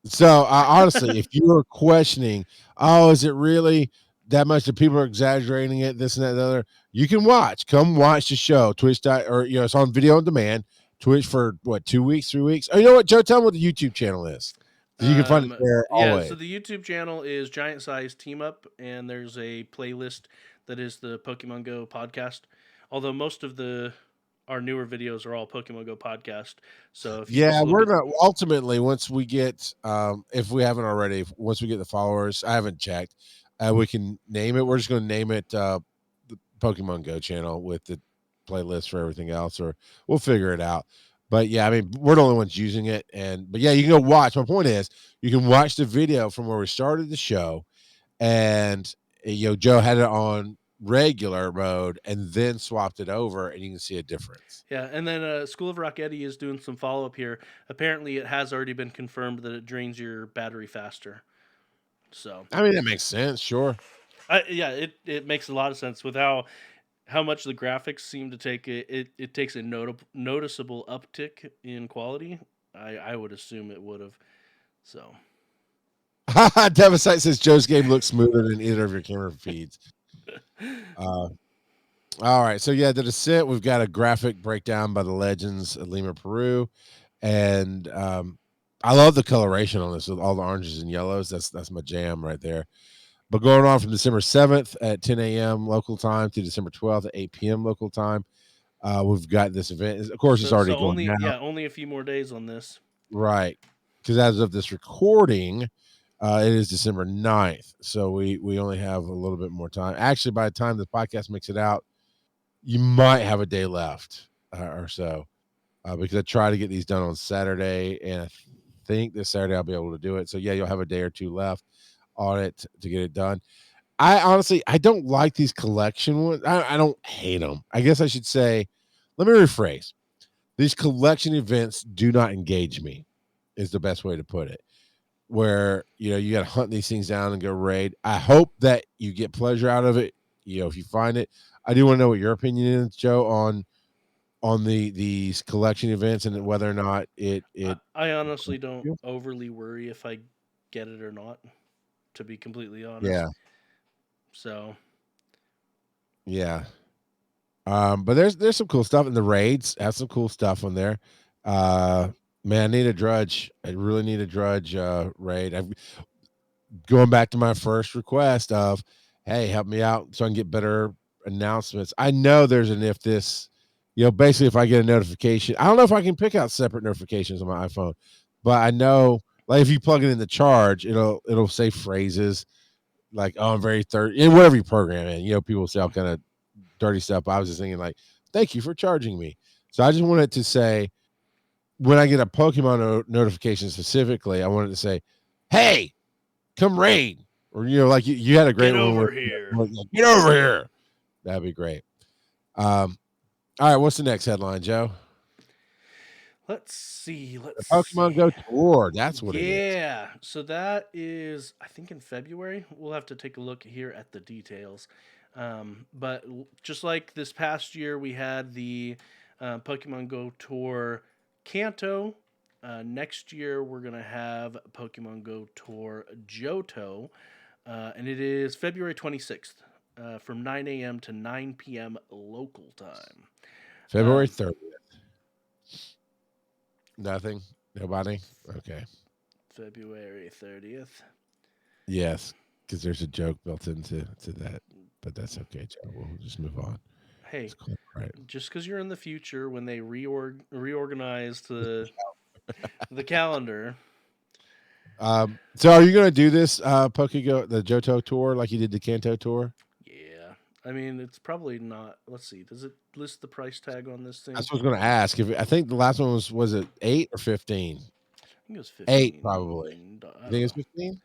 So honestly, if you were questioning, oh, is it really that much that people are exaggerating it, this and that, and the other, you can watch. Come watch the show. Twitch or it's on video on demand. Twitch for what, 2 weeks, 3 weeks? Oh, you know what, Joe? Tell them what the YouTube channel is. You can find it there always. So the YouTube channel is Giant Size Team Up, and there's a playlist that is the Pokemon Go podcast. Although most of our newer videos are all Pokemon Go podcast. So if you we're not ultimately, once we get if we haven't already, once we get the followers, I haven't checked, we can name it. We're just going to name it the Pokemon Go channel with the playlist for everything else, or we'll figure it out. But yeah, I mean, we're the only ones using it, but yeah, you can go watch. My point is, you can watch the video from where we started the show, and Joe had it on regular mode and then swapped it over, and you can see a difference. Yeah, and then School of Rock Eddie is doing some follow up here. Apparently, it has already been confirmed that it drains your battery faster. So I mean, that makes sense. Sure. It makes a lot of sense with how much the graphics seem to take it takes a noticeable uptick in quality. I would assume it would have. So Devastate says Joe's game looks smoother than either of your camera feeds. All right, so yeah, the Descent, we've got a graphic breakdown by the Legends of Lima, Peru, and I love the coloration on this with all the oranges and yellows. That's my jam right there. But going on from December 7th at 10 a.m. local time to December 12th at 8 p.m. local time, we've got this event. Of course, it's already going down. Yeah, only a few more days on this. Right, because as of this recording, it is December 9th. So we only have a little bit more time. Actually, by the time the podcast makes it out, you might have a day left or so, because I try to get these done on Saturday, and I think this Saturday I'll be able to do it. So yeah, you'll have a day or two left on it to get it done. I honestly, I don't like these collection ones. I don't hate them. I guess I should say, let me rephrase. These collection events do not engage me, is the best way to put it. Where, you got to hunt these things down and go raid. I hope that you get pleasure out of it. If you find it, I do want to know what your opinion is, Joe, on these collection events and whether or not it. I honestly don't overly worry if I get it or not, to be completely honest. Yeah. So. Yeah. But there's some cool stuff in the raids. Have some cool stuff on there. Man, I need a Drudge. I really need a Drudge raid. I'm going back to my first request of, hey, help me out so I can get better announcements. I know there's an if this, basically if I get a notification, I don't know if I can pick out separate notifications on my iPhone, but I know, like, if you plug it in the charge, it'll say phrases like, oh, I'm very thirsty, whatever you program in. People say all kind of dirty stuff. I was just thinking, like, thank you for charging me. So I just wanted to say, when I get a Pokemon notification specifically, I wanted to say, hey, come raid. Or, like you had a great get one. Over here. Get over here. That'd be great. All right, what's the next headline, Joe? Let's see. The Pokemon Go Tour. That's what it is. Yeah. So that is, I think, in February. We'll have to take a look here at the details. But just like this past year, we had the Pokemon Go Tour Kanto. Next year, we're going to have Pokemon Go Tour Johto. And it is February 26th from 9 a.m. to 9 p.m. local time. February 30th. Nothing? Nobody? Okay. February 30th. Yes, because there's a joke built into that. But that's okay, Joe. We'll just move on. Hey, just because you're in the future when they reorganize the calendar. So are you going to do this Pokego, the Johto tour, like you did the Kanto tour? Yeah. I mean, it's probably not. Let's see. Does it list the price tag on this thing? That's what I was going to ask. I think the last one was it 8 or 15? I think it was 15. 8 probably. You think it's 15?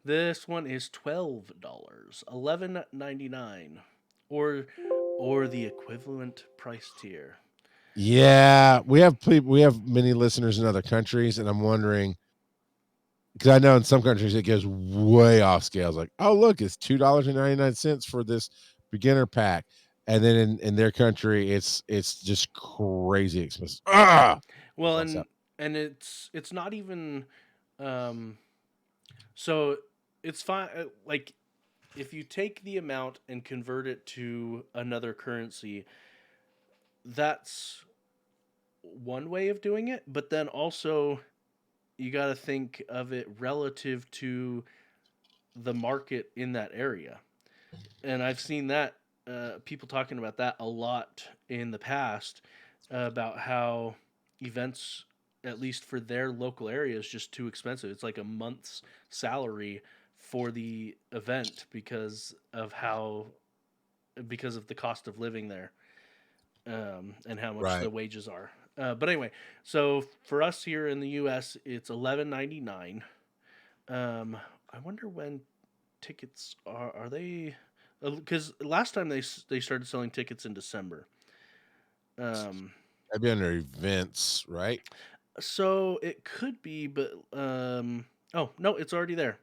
This one is $12, 11.99, or the equivalent price tier. Yeah, we have many listeners in other countries, and I'm wondering because I know in some countries it goes way off scales. Like, oh look, it's $2.99 for this beginner pack, and then in their country, it's just crazy expensive. Ah, that's Well, what's up. and it's not even um so it's fine like if you take the amount and convert it to another currency, that's one way of doing it, but then also you got to think of it relative to the market in that area. And I've seen that people talking about that a lot in the past about how events, at least for their local area, is just too expensive. It's like a month's salary for the event because of the cost of living there, and how much Right. the wages are. But anyway, so for us here in the U.S., it's 11.99. Um, I wonder when tickets are they because last time they started selling tickets in December. Um, That'd be under events, right? so it could be, but oh no, it's already there.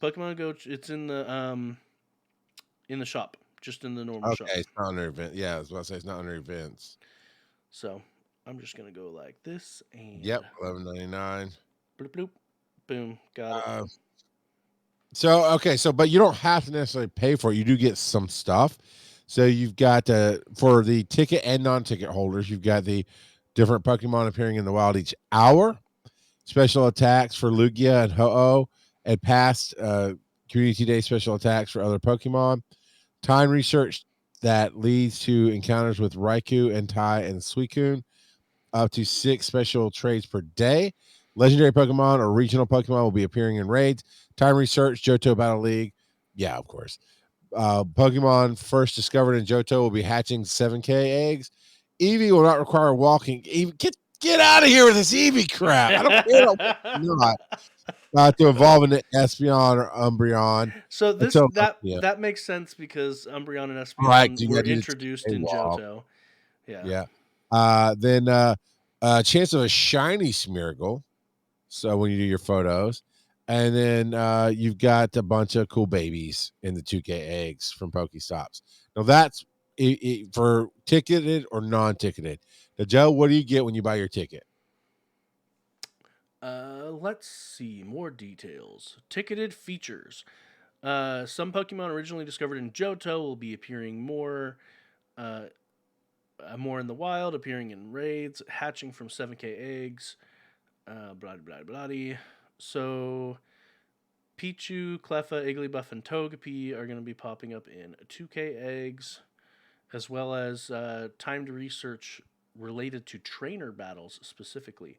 Pokemon Go, it's in the shop, just in the normal shop. Okay, it's not under event. Yeah, I was about to say it's not under events. So I'm just gonna go like this and Yep, 11.99. bloop bloop, boom, got it. Uh, so okay, so but you don't have to necessarily pay for it. You do get some stuff. So you've got for the ticket and non-ticket holders, you've got the different Pokemon appearing in the wild each hour, special attacks for Lugia and Ho-Oh, and past Community Day special attacks for other Pokemon. Time research that leads to encounters with Raikou, Entei, and Suicune. Up to 6 special trades per day. Legendary Pokemon or regional Pokemon will be appearing in raids. Time research, Johto Battle League. Yeah, of course. Pokemon first discovered in Johto will be hatching 7K eggs. Eevee will not require walking. Eevee, get out of here with this Eevee crap. I don't care what not. To evolve into Espeon or Umbreon. So Until yeah. that makes sense because Umbreon and Right, Espeon you were got to do introduced a in walk. Johto. Yeah. Yeah. Then chance of a shiny Smeargle. So when you do your photos, and then you've got a bunch of cool babies in the 2K eggs from Pokestops. Now that's for ticketed or non-ticketed. Now, Joe, what do you get when you buy your ticket? Let's see more details. Ticketed features. Some Pokemon originally discovered in Johto will be appearing uh, more in the wild, appearing in raids, hatching from 7K eggs. Blah blah blah. So Pichu, Cleffa, Igglybuff, and Togepi are going to be popping up in 2K eggs, as well as timed research related to trainer battles specifically.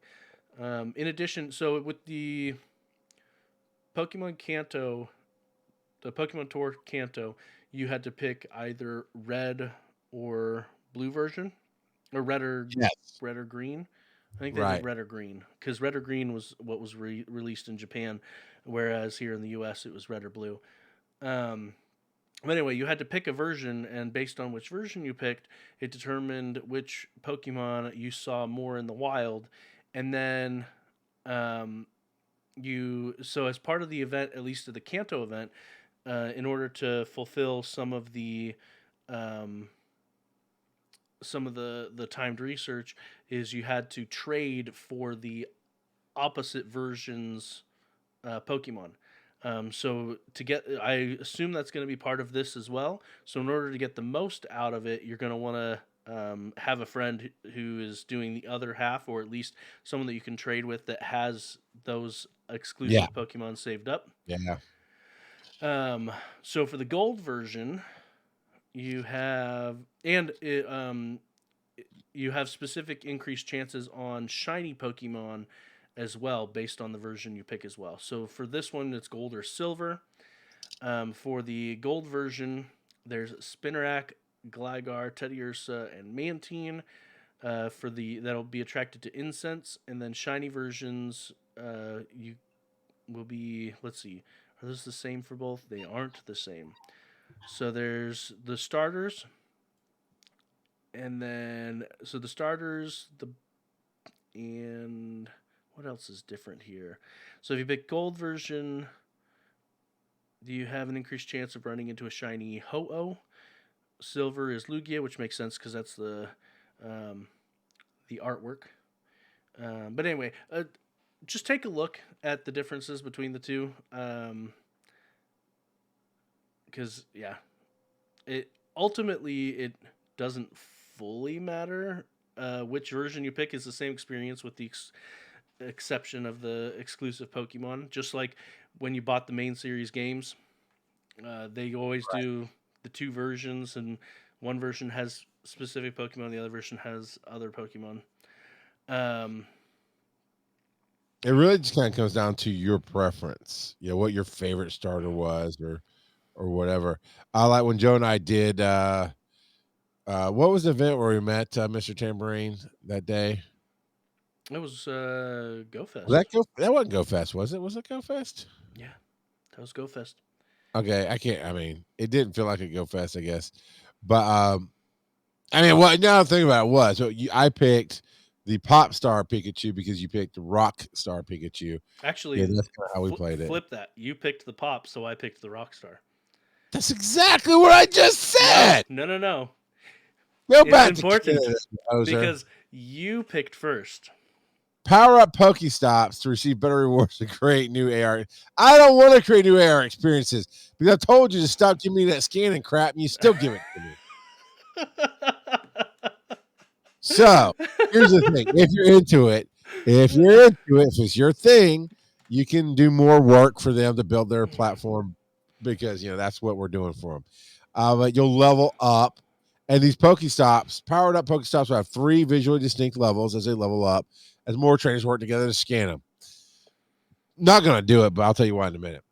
In addition, so with Pokemon Kanto, the Pokemon Tour Kanto, you had to pick either red or blue version, or Yes. red or green. I think they did Right. red or green because red or green was what was released in Japan, whereas here in the U.S. it was red or blue. Um, but anyway, you had to pick a version, and based on which version you picked, it determined which Pokemon you saw more in the wild, and then um, so as part of the event, at least of the Kanto event, in order to fulfill um, some of the timed research, is you had to trade for the opposite versions Pokemon. So I assume that's going to be part of this as well. So in order to get the most out of it, you're going to want to have a friend who is doing the other half, or at least someone that you can trade with that has those Yeah. exclusive Pokemon saved up. Yeah. Um, so for the gold version, you have you have specific increased chances on shiny Pokemon as well, based on the version you pick as well. So for this one, it's gold or silver. For the gold version, there's Spinarak, Gligar, Teddiursa, and Mantine. That'll be attracted to incense, and then shiny versions, you will be, let's see, Are those the same for both? They aren't the same. So there's the starters, and then so the starters, the and what else is different here? So if you pick gold version, you have an increased chance of running into a shiny Ho-Oh. Silver is Lugia, which makes sense because that's um, the artwork. But anyway, just take a look at the differences between the two. Because yeah, it ultimately it doesn't fully matter. Which version you pick is the same experience with the exception of the exclusive Pokemon. Just like when you bought the main series games, they always do the two versions, and one version has specific Pokemon, the other version has other Pokemon. Um, It really just kind of comes down to your preference. You know, what your favorite starter was, or whatever. I like when Joe and I did. What was the event where we met Mr. Tambourine that day? it was Go Was that Fest. go? That wasn't Go Fest, was it? Was it Go Fest? Yeah, that was Go Fest. Okay, I can't. I mean, it didn't feel like a Go Fest, I guess. But I mean, what now? The thing about it was, so I picked the Pop Star Pikachu because you picked Rock Star Pikachu. Yeah, Actually, that's kind of how we played it. flip that. You picked the Pop, so I picked the Rockstar. That's exactly what I just No, said. no, no, no. Go It's back to important Canada, poser. because you picked first. Power up Pokestops to receive better rewards to create new AR. I don't want to create new AR experiences because I told you to stop giving me that scanning crap, and you still give it to me. So here's the thing: if you're into it, if it's your thing, you can do more work for them to build their platform because that's what we're doing for them. But you'll level up, and these Pokestops, powered up Pokestops, will have 3 visually distinct levels as they level up, as more trainers work together to scan them. Not gonna do it, but I'll tell you why in a minute.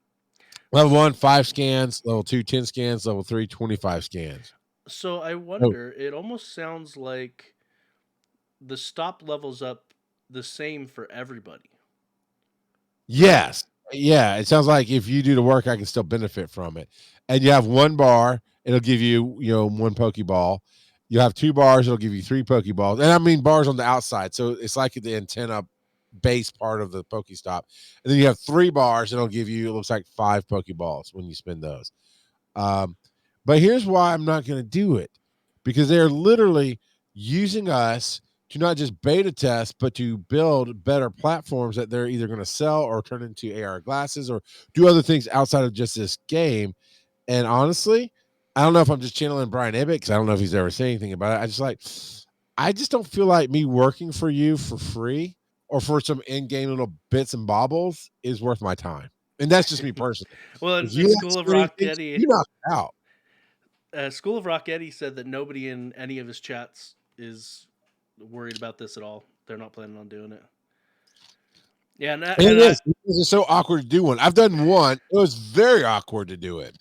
Level 1, 5 scans. Level 2, 10 scans. Level 3, 25 scans. So I Oh, wonder, it almost sounds like the stop levels up the same for everybody, right? yes. Yeah. It sounds like if you do the work, I can still benefit from it. And you have 1 bar, it'll give you, 1 Pokeball. You have 2 bars, it'll give you 3 Pokeballs. And I mean bars on the outside. So it's like the antenna base part of the Pokestop. And then you have 3 bars, it'll give you, it looks like 5 Pokeballs when you spin those. Um, but here's why I'm not going to do it, because they're literally using us to not just beta test, but to build better platforms that they're either going to sell or turn into AR glasses or do other things outside of just this game. And honestly, I don't know if I'm just channeling Brian Ibbett because I don't know if he's ever said anything about it. I just don't feel like me working for you for free or for some in-game little bits and baubles is worth my time. And that's just me personally. Well, If in you like School of spinning Rock things, Eddie, you knock it out. School of Rock Eddie said that nobody in any of his chats is worried about this at all. They're not planning on doing it. Yeah, And it and I is. It's so awkward to do one. I've done one. It was very awkward to do it.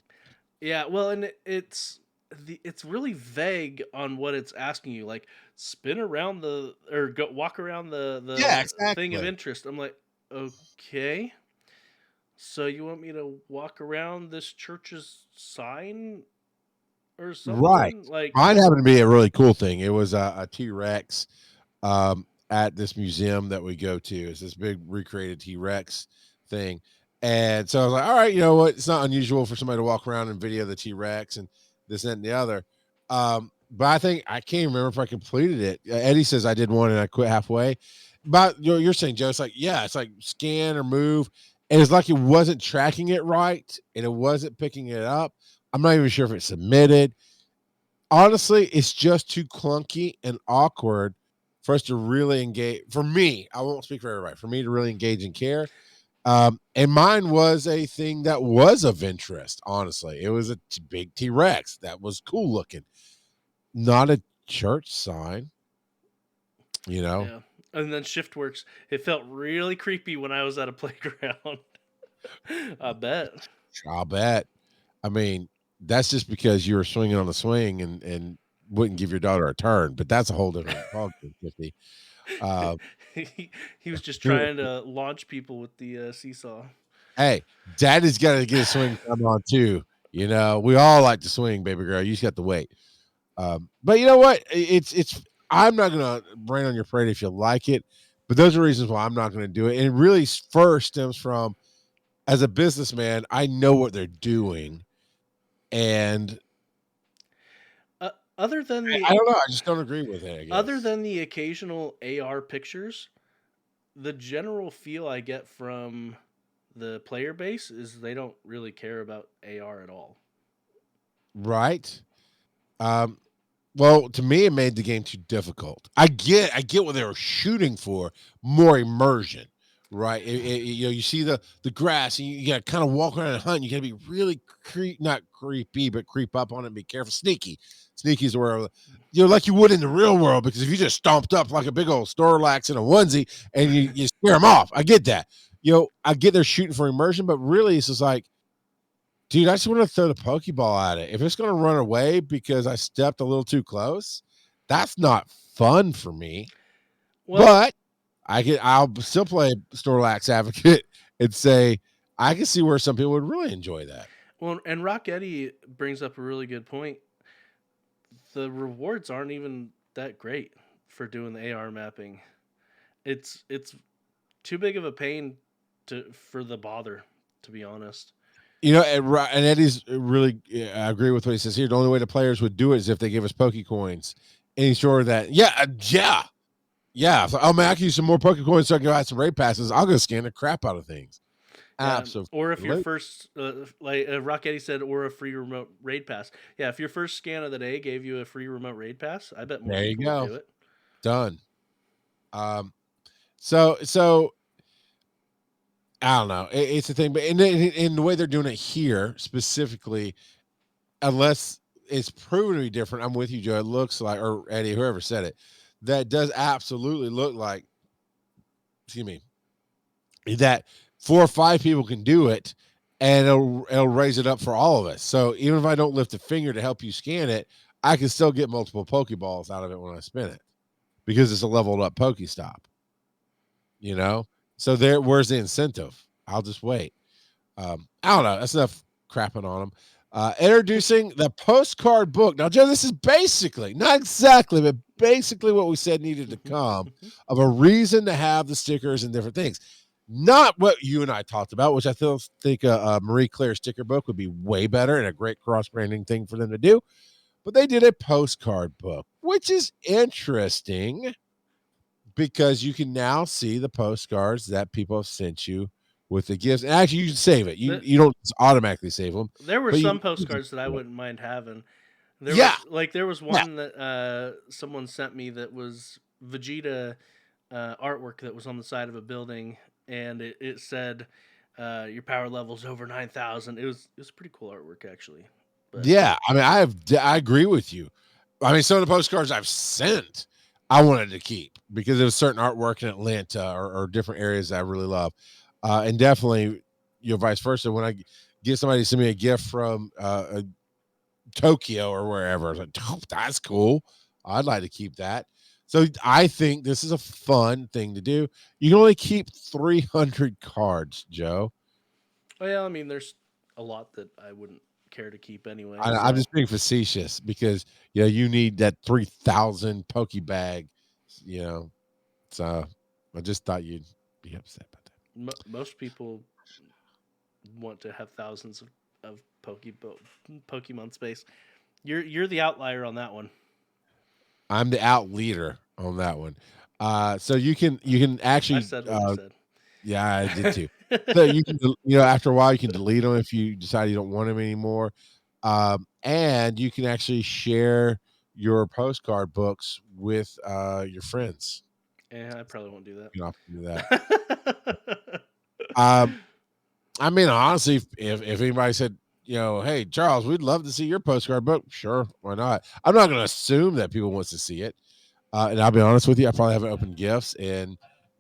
yeah, well, and it's really vague on what it's asking you. Like spin around the or go walk around Yeah, the thing of exactly. interest. I'm like, okay, so you want me to walk around this church's sign or Right. something? Like, Mine happened to be a really cool thing. It was a T-Rex at this museum that we go to. It's this big recreated T-Rex thing. And so I was like, all right, you know what? It's not unusual for somebody to walk around and video the T-Rex and this, that, and the other. But I think I can't remember if I completed it. Eddie says I did one and I quit halfway. But you're saying, Joe, it's like, yeah, it's like scan or move. And it's like it wasn't tracking it right and it wasn't picking it up. I'm not even sure if it submitted. Honestly, it's just too clunky and awkward for us to really engage. For me, I won't speak for everybody. For me to really engage and care, and mine was a thing that was of interest. Honestly, it was a big T Rex that was cool looking, not a church sign. You know, yeah. And then shift works. It felt really creepy when I was at a playground. I bet. I'll bet. I mean, that's just because you were swinging on the swing and wouldn't give your daughter a turn, but that's a whole different ballgame, 50. Uh, he was just trying to launch people with the seesaw. Hey, daddy's got to get a swing time on too. We all like to swing, baby girl. You just got to wait. But you know what? It's. I'm not gonna rain on your parade if you like it, but those are reasons why I'm not gonna do it. And it really first stems from, as a businessman, I know what they're doing, and Other than I the don't know. I just don't agree with it. I other guess. than the occasional AR pictures, the general feel I get from the player base is they don't really care about AR at all. Right. Um, Well, to me, it made the game too difficult. I get what they were shooting for, more immersion, right? You see the grass, and you got to kind of walk around and hunt. You got to be really not creepy, but creep up on it and be careful. Sneaky is where like you would in the real world. Because if you just stomped up like a big old Snorlax in a onesie and you scare them off, I get that. I get they're shooting for immersion, but really, it's just like, dude, I just want to throw the Pokeball at it. If it's going to run away because I stepped a little too close, that's not fun for me. Well, But I'll still play Snorlax advocate and say I can see where some people would really enjoy that. and Rock Eddie brings up a really good point. The rewards aren't even that great for doing the AR mapping. It's too big of a pain for the bother, to be honest. And Eddie's really, I agree with what he says here. The only way the players would do it is if they give us Pokecoins. And he's sure that, yeah. So, oh man, I can use some more Pokecoins so I can go out some raid passes. I'll go scan the crap out of things. Yeah, Absolutely. or if your first, like Rock Eddie said, or a free remote raid pass. Yeah, if your first scan of the day gave you a free remote raid pass, I bet more There you people would go. do it. Done. So I don't know. It's a thing, but in the way they're doing it here specifically, unless it's proven to be different, I'm with you, Joe. It looks like, or Eddie, whoever said it, that does absolutely look like, excuse me, that 4 or 5 people can do it, and it'll raise it up for all of us. So even if I don't lift a finger to help you scan it, I can still get multiple Pokeballs out of it when I spin it because it's a leveled up Pokestop. So where's the incentive? I'll just wait. I don't know. That's enough crapping on them. Introducing the postcard book. Now, Joe, this is basically, not exactly, but basically what we said needed to come of a reason to have the stickers and different things. Not what you and I talked about, which I think a Marie Claire sticker book would be way better and a great cross-branding thing for them to do. But they did a postcard book, which is interesting because you can now see the postcards that people have sent you with the gifts. And actually, you can save it. You don't just automatically save them. There were But some you can postcards that I do it. wouldn't mind having. Yeah. There was Yeah. one that someone sent me that was Vegeta artwork that was on the side of a building, and it said your power level's over 9,000. It was pretty cool artwork actually. But Yeah. I mean, I agree with you. I mean, some of the postcards I've sent, I wanted to keep because there was certain artwork in Atlanta or different areas that I really love. And definitely, vice versa. When I get somebody to send me a gift from Tokyo or wherever, I was like, oh, that's cool. I'd like to keep that. So I think this is a fun thing to do. You can only keep 300 cards, Joe. oh yeah, I mean there's a lot that I wouldn't care to keep anyway. I'm So just being facetious because you need that 3,000 Pokebag, you know. So I just thought you'd be upset about that. Most people want to have thousands of Pokemon space. You're the outlier on that one. I'm the out leader on that one. So you can I actually said what I said. yeah, I did too. So you can after a while you can delete them if you decide you don't want them anymore. And you can actually share your postcard books with your friends. Yeah, I probably won't do that. You can often do that. Um, I mean, honestly, if anybody said, hey, Charles, we'd love to see your postcard book, sure, why not? I'm not going to assume that people wants to see it. And I'll be honest with you, I probably haven't opened gifts in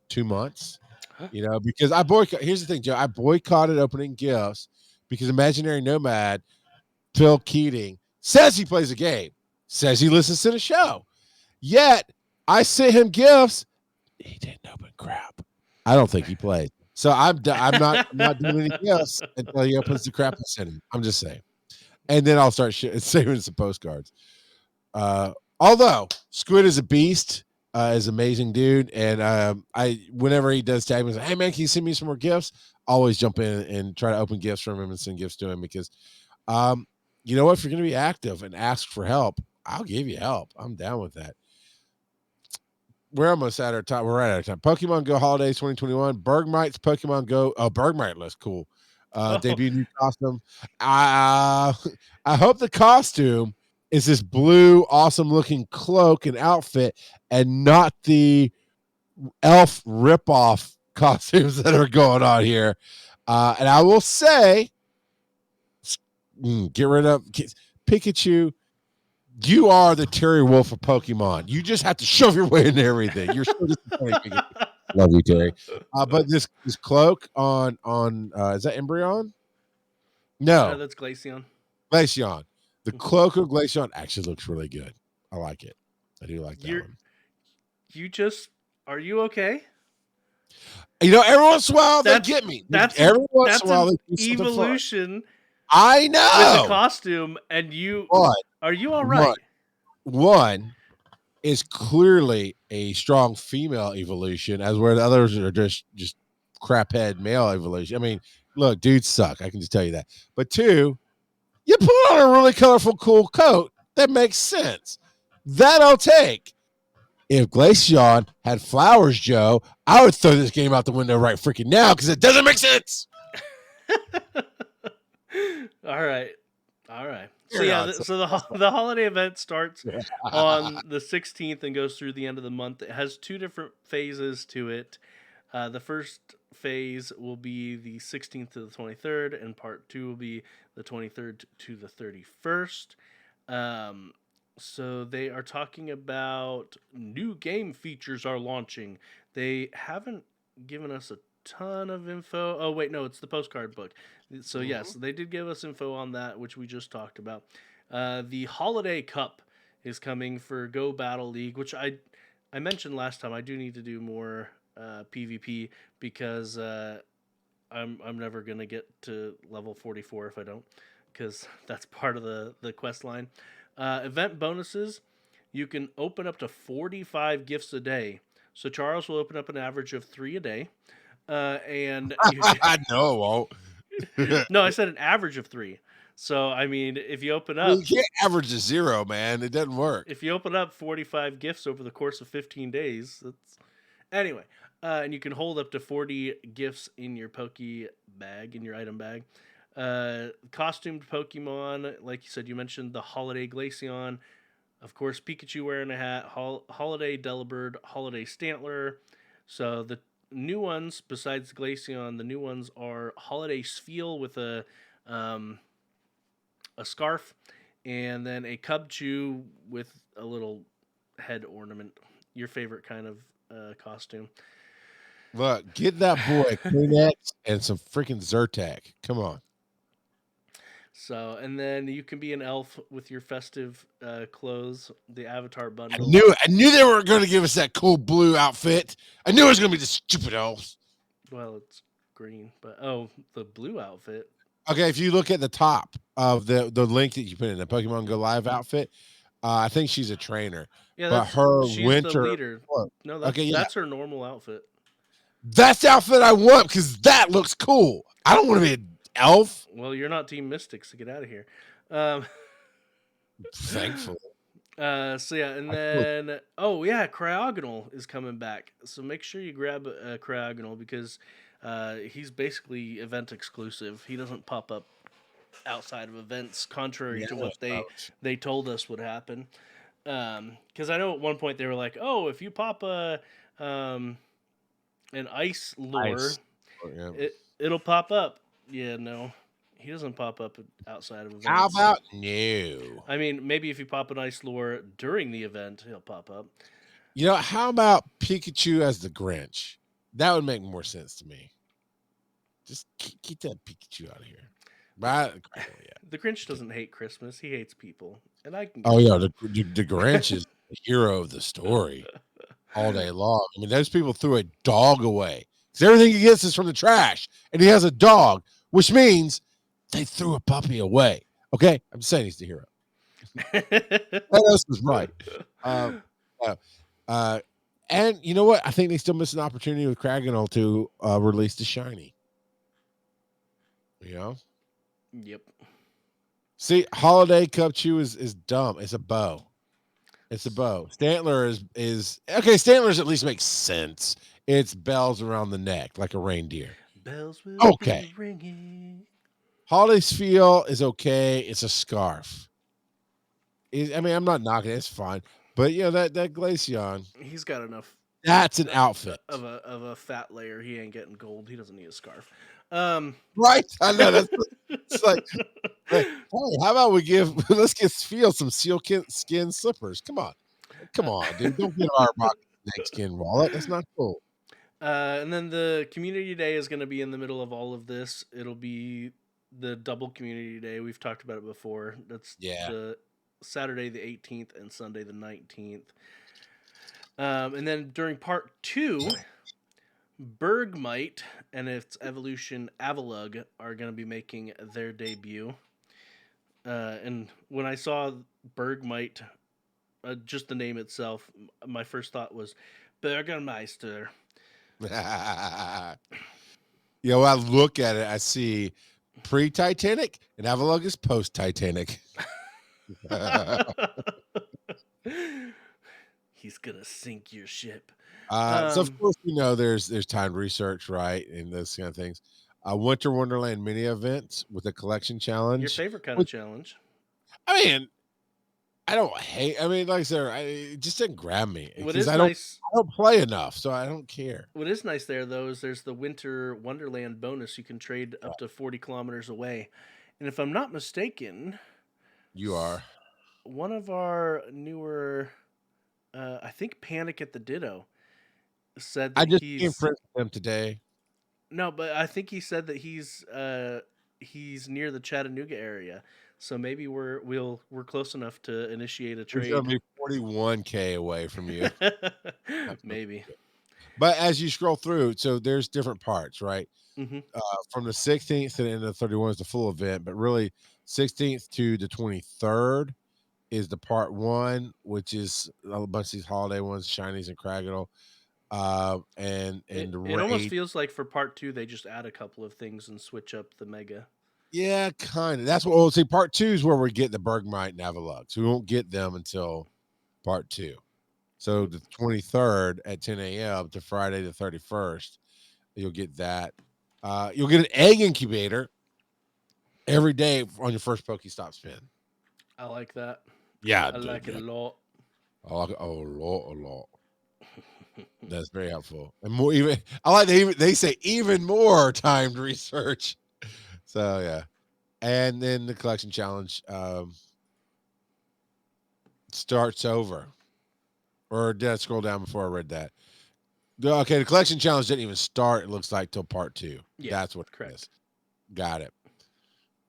2 months, because I boycott. Here's the thing, Joe, I boycotted opening gifts because Imaginary Nomad, Phil Keating, says he plays a game, says he listens to the show. Yet I sent him gifts. He didn't open crap. I don't think he played. So I'm not doing anything else until he opens the crap incentive. I'm just saying. And then I'll start saving some postcards. Although Squid is a beast, is an amazing dude, and I whenever he does tag me, like, hey man, can you send me some more gifts? Always jump in and try to open gifts from him and send gifts to him because, you know what? If you're going to be active and ask for help, I'll give you help. I'm down with that. We're almost at our time. We're right out of time. Pokemon Go Holidays 2021. Bergmite's Pokemon Go. Oh, Bergmite looks cool. Debut new costume. I hope the costume is this blue, awesome looking cloak and outfit, and not the elf ripoff costumes that are going on here. And I will say, get rid of Pikachu. You are the Terry Wolf of Pokemon. You just have to shove your way into everything. You're so disappointing. Love you, Terry. But this cloak on is that Embryon? No, that's Glaceon. Glaceon. The cloak of Glaceon actually looks really good. I like it. I do like that one. Are you okay? You know, every once in a while they get me. Every once in a while they do evolution. I know. With the costume, and you are you all right? One is clearly a strong female evolution, as where the others are just craphead male evolution. I mean, look, dudes suck. I can just tell you that. But two, you put on a really colorful, cool coat that makes sense. That I'll take. If Glaceon had flowers, Joe, I would throw this game out the window right freaking now because it doesn't make sense. All right. So the holiday event starts on the 16th and goes through the end of the month. It has two different phases to it. The first phase will be the 16th to the 23rd, and part 2 will be the 23rd to the 31st. So they are talking about new game features are launching. They haven't given us a ton of info. Oh, wait, no, it's the postcard book. So, yes, they did give us info on that, which we just talked about. The Holiday Cup is coming for Go Battle League, which I mentioned last time. I do need to do more PvP because I'm never going to get to level 44 if I don't, because that's part of the quest line. Event bonuses, you can open up to 45 gifts a day. So Charles will open up an average of 3 a day. And I know. No, I said an average of 3. So, I mean, if you open up... you can't average to 0, man. It doesn't work. If you open up 45 gifts over the course of 15 days, that's... Anyway, and you can hold up to 40 gifts in your Poke bag, in your item bag. Costumed Pokemon, like you said, you mentioned the Holiday Glaceon. Of course, Pikachu wearing a hat, Holiday Delibird, Holiday Stantler. So the new ones, besides Glaceon, the new ones are Holiday Spheal with a scarf, and then a Cubchoo with a little head ornament. Your favorite kind of costume. Look, get that boy Kleenex and some freaking Zyrtec. Come on. So, and then you can be an elf with your festive clothes, the avatar bundle. I knew they were going to give us that cool blue outfit. I knew it was going to be the stupid elves. Well, it's green, but the blue outfit. Okay, if you look at the top of the link that you put in the Pokemon Go Live outfit, I think she's a trainer. Yeah, but she's winter the leader. No, that's her normal outfit. That's the outfit I want because that looks cool. I don't want to be an elf. Well, you're not Team Mystics, so get out of here. Thankfully. So yeah, and then Cryogonal is coming back. So make sure you grab a Cryogonal because he's basically event exclusive. He doesn't pop up outside of events, contrary to what they told us would happen. Because I know at one point they were like, "Oh, if you pop an ice lure, it'll pop up." Yeah, no. He doesn't pop up outside of events. How about no? I mean, maybe if you pop an ice lure during the event, he'll pop up. You know, how about Pikachu as the Grinch? That would make more sense to me. Just keep that Pikachu out of here. The Grinch doesn't hate Christmas. He hates people. And I can. Oh, yeah. The Grinch is the hero of the story all day long. I mean, those people threw a dog away because everything he gets is from the trash, and he has a dog, which means they threw a puppy away. Okay, I'm saying he's the hero. That else was right. Uh, uh, uh, and you know what? I think they still miss an opportunity with Cragganol to release the shiny. You know? Yep. See, Holiday Cubchoo is dumb. It's a bow. It's a bow. Stantler is okay. Stantler's at least makes sense. It's bells around the neck like a reindeer. Bells will Okay. be ringing. Holiday's feel is okay. It's a scarf. I mean, I'm not knocking it. It's fine. But you know that Glaceon, He's got enough that's an outfit. of a fat layer. He ain't getting gold. He doesn't need a scarf. Right? I know that's it's like, hey, how about we let's get feel some skin slippers. Come on, dude. Don't get our rock snake skin wallet. That's not cool. And then the community day is going to be in the middle of all of this. It'll be the double community day. We've talked about it before. That's the Saturday the 18th and Sunday the 19th. And then during part 2, Bergmite and its evolution Avalugg are going to be making their debut. And when I saw Bergmite, just the name itself, my first thought was Burgermeister. Yeah, when I look at it, I see pre-Titanic and Avalugg is post-Titanic. He's gonna sink your ship. So of course, you know, there's timed research, right, and those kind of things. Winter Wonderland mini event with a collection challenge. Your favorite kind of challenge? I mean, I don't hate. I mean, like I said, it just didn't grab me because I don't play enough, so I don't care. What is nice there though is there's the Winter Wonderland bonus. You can trade up to 40 kilometers away, and if I'm not mistaken, you are one of our newer. I think Panic at the Ditto said that I just came friends with him today. No, but I think he said that he's near the Chattanooga area, so maybe we're close enough to initiate a trade. He's gonna be 41K away from you, maybe. But as you scroll through, so there's different parts, right? Mm-hmm. From the 16th to the end of the 31 is the full event, but really 16th to the 23rd is the part 1, which is a bunch of these holiday ones, shinies and Cragganol. And it the almost feels like for part 2 they just add a couple of things and switch up the mega. Yeah, kind of. That's what we'll see. Part 2 is where we get the Bergmite and Avalugg. So we won't get them until part 2. So the 23rd at 10 a.m. to Friday the 31st, you'll get that. You'll get an egg incubator every day on your first Pokestop spin. I like that. Yeah, I like it a lot. I like it a lot. That's very helpful. And more even I like they say even more timed research. So yeah. And then the collection challenge starts over. Or did I scroll down before I read that? Okay, the collection challenge didn't even start, it looks like, till part 2. Yeah, that's what correct. It is. Got it.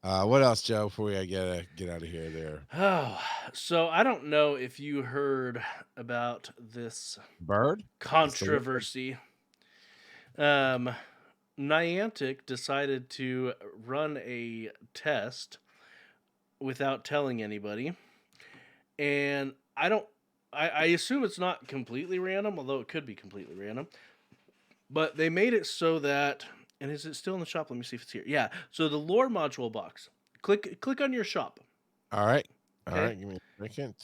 What else, Joe, before we get out of here there? Oh, so I don't know if you heard about this bird controversy. Niantic decided to run a test without telling anybody. And I assume it's not completely random, although it could be completely random. But they made it so that, and is it still in the shop? Let me see if it's here. Yeah. So the lore module box. Click on your shop. All right. Okay. All right. Give me a second.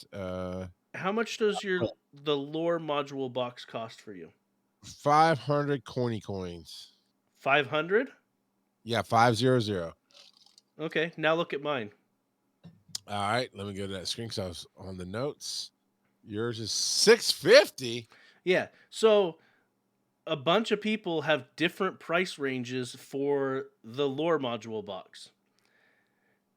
How much does the lore module box cost for you? 500 coins. 500? Yeah, 500. Okay, now look at mine. All right, let me go to that screen because I was on the notes. Yours is 650. Yeah, so a bunch of people have different price ranges for the lore module box,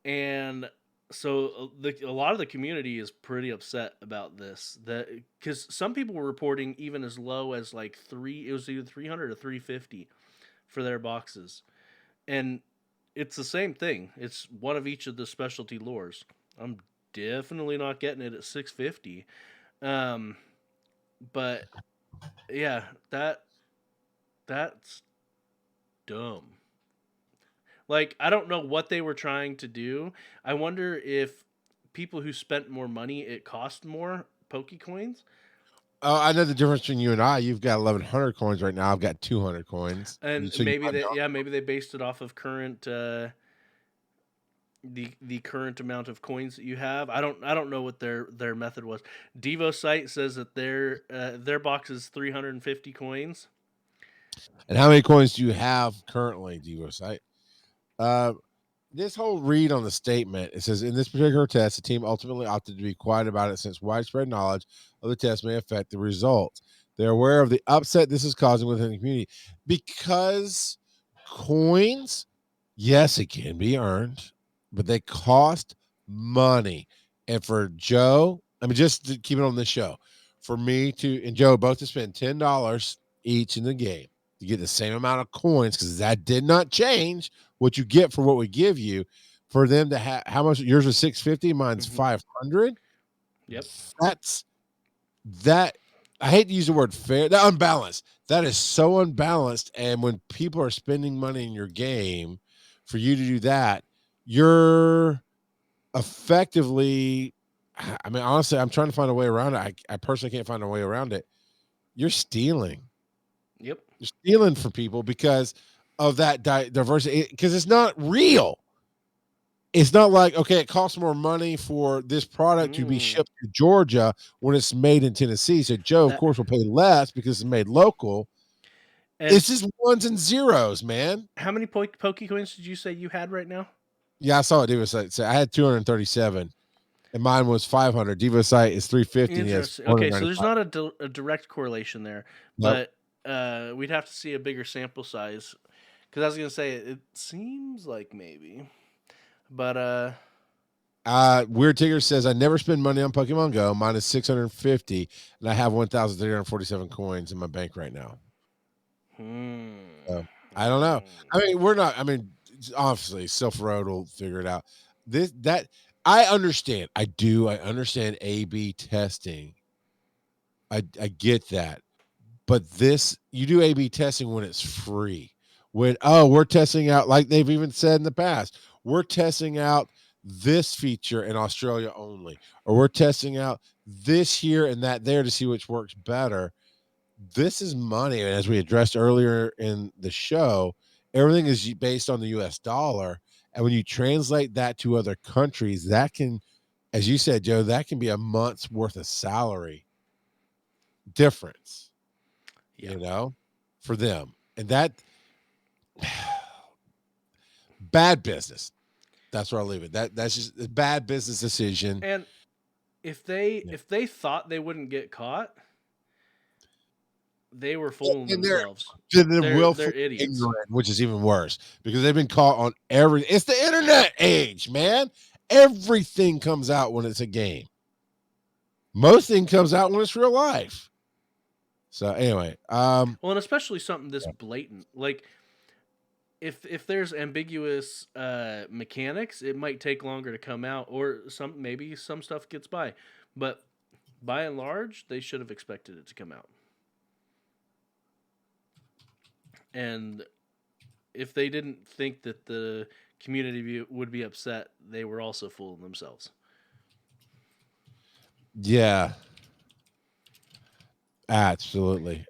and so a lot of the community is pretty upset about this. That because some people were reporting even as low as like it was either 300 or 350 for their boxes, and it's the same thing. It's one of each of the specialty lores. I'm definitely not getting it at 650. But yeah, that's dumb. Like, I don't know what they were trying to do. I wonder if people who spent more money, it cost more Pokecoins. Oh, I know the difference between you and I. You've got 1,100 coins right now. I've got 200 coins. And So you maybe might they, know. yeah, maybe they based it off of current the current amount of coins that you have. I don't know what their method was. Devo site says that their box is 350 coins. And how many coins do you have currently, Devo site? This whole read on the statement, it says, in this particular test, the team ultimately opted to be quiet about it since widespread knowledge of the test may affect the results. They're aware of the upset this is causing within the community because coins, yes, it can be earned, but they cost money. And for Joe, I mean, just to keep it on this show, for me to and Joe both to spend $10 each in the game to get the same amount of coins, because that did not change what you get for what we give you. For them to have, how much yours was 650, mine's Mm-hmm. 500. Yep. That's that. I hate to use the word fair. That unbalanced. That is so unbalanced. And when people are spending money in your game, for you to do that, you're effectively. I mean, honestly, I'm trying to find a way around it. I personally can't find a way around it. You're stealing. Yep. You're stealing from people because of that diversity. Because it's not real. It's not like, okay, it costs more money for this product to be shipped to Georgia when it's made in Tennessee. So Joe, of That course, will pay less because it's made local. and It's just ones and zeros, man. how many Pokecoins did you say you had right now? Yeah, I saw it. Devo site. So I had 237, and mine was 500. Devo site is 350, and he has Interesting. Okay, so there's 495. not a direct correlation there, Nope. but we'd have to see a bigger sample size. Because I was gonna say it seems like maybe, but Weird Tigger says I never spend money on Pokemon Go. Mine is 650, and I have 1,347 coins in my bank right now. So, I don't know. I mean, we're not. I mean, obviously, Self Road will figure it out. That I understand. I do. I understand A/B testing. I get that, but this you do A/B testing when it's free. When we're testing out, like they've even said in the past, we're testing out this feature in Australia only, or we're testing out this here and that there to see which works better. This is money, and as we addressed earlier in the show, everything is based on the US dollar, and when you translate that to other countries, that can, as you said, Joe, that can be a month's worth of salary difference, yeah. for them. And that bad business. That's where I'll leave it. That's just a bad business decision. And if they thought they wouldn't get caught, they were fooling And they're themselves. willfully They're idiots. ignorant, which is even worse because they've been caught on every. It's the internet age, man. Everything comes out when it's a game. Most thing comes out when it's real life. So anyway, Well, and especially something this blatant, like if there's ambiguous mechanics, it might take longer to come out, or maybe some stuff gets by, but by and large, they should have expected it to come out. And if they didn't think that the community would be upset, they were also fooling themselves. yeah, absolutely.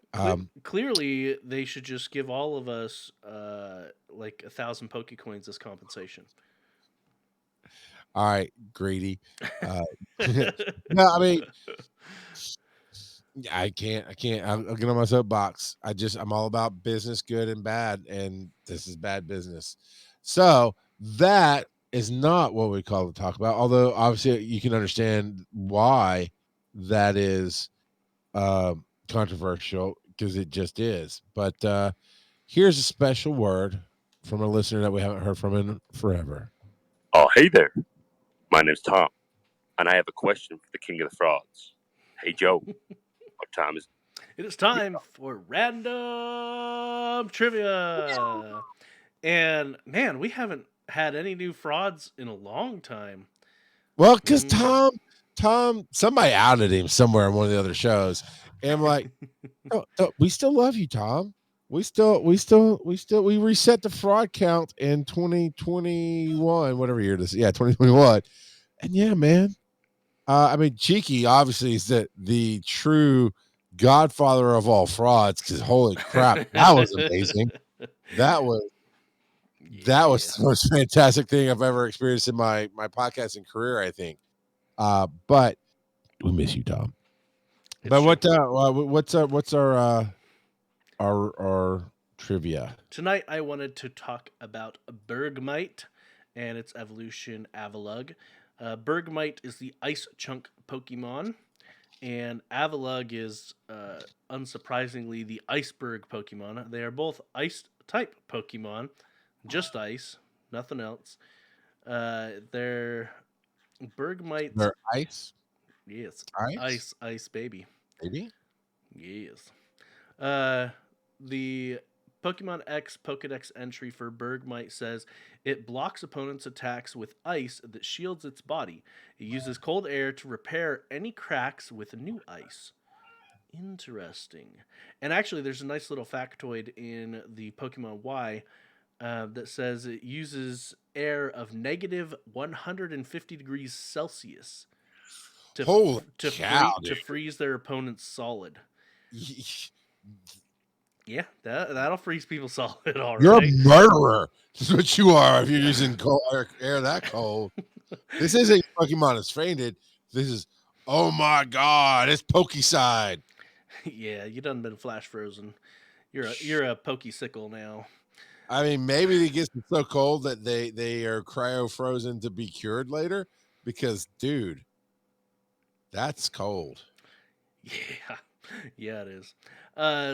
Clearly, they should just give all of us like 1,000 Pokecoins as compensation. All right, greedy. No, I mean, I can't. I'll get on my soapbox. I'm all about business, good and bad, and this is bad business. So that is not what we call to talk about. Although obviously you can understand why that is controversial because it just is. But here's a special word from a listener that we haven't heard from in forever. Oh, hey there. My name's Tom, and I have a question for the King of the Frogs. Hey, Joe, what time is it? It is time for random trivia. And man, we haven't had any new frauds in a long time. Well, because Tom, somebody outed him somewhere in one of the other shows. And I'm like, we still love you, Tom. we reset the fraud count in 2021, whatever year this is. Yeah, 2021. And yeah, man. I mean, Cheeky obviously is the true godfather of all frauds, because holy crap, that was amazing. That was the most fantastic thing I've ever experienced in my podcasting career, I think. But we miss you, Tom. But what's our trivia tonight? I wanted to talk about Bergmite and its evolution, Avalugg. Bergmite is the ice chunk Pokemon, and Avalugg is unsurprisingly the iceberg Pokemon. They are both ice type Pokemon, just ice, nothing else. They're Bergmites. They're ice. Yes, Ice, ice, baby. Baby. Yes. The Pokemon X Pokedex entry for Bergmite says it blocks opponents' attacks with ice that shields its body. It uses cold air to repair any cracks with new ice. Interesting. And actually, there's a nice little factoid in the Pokemon Y that says it uses air of negative 150 degrees Celsius to freeze their opponents solid. Yeah, that'll freeze people solid. All right. You're a murderer. That's what you are if you're using cold air that cold. This isn't Pokemon is fainted. This is, oh my god, it's Pokeside. Yeah, you done been flash frozen. You're a Pokesicle now. I mean, maybe it gets so cold that they are cryo frozen to be cured later. Because, dude, that's cold. Yeah, it is.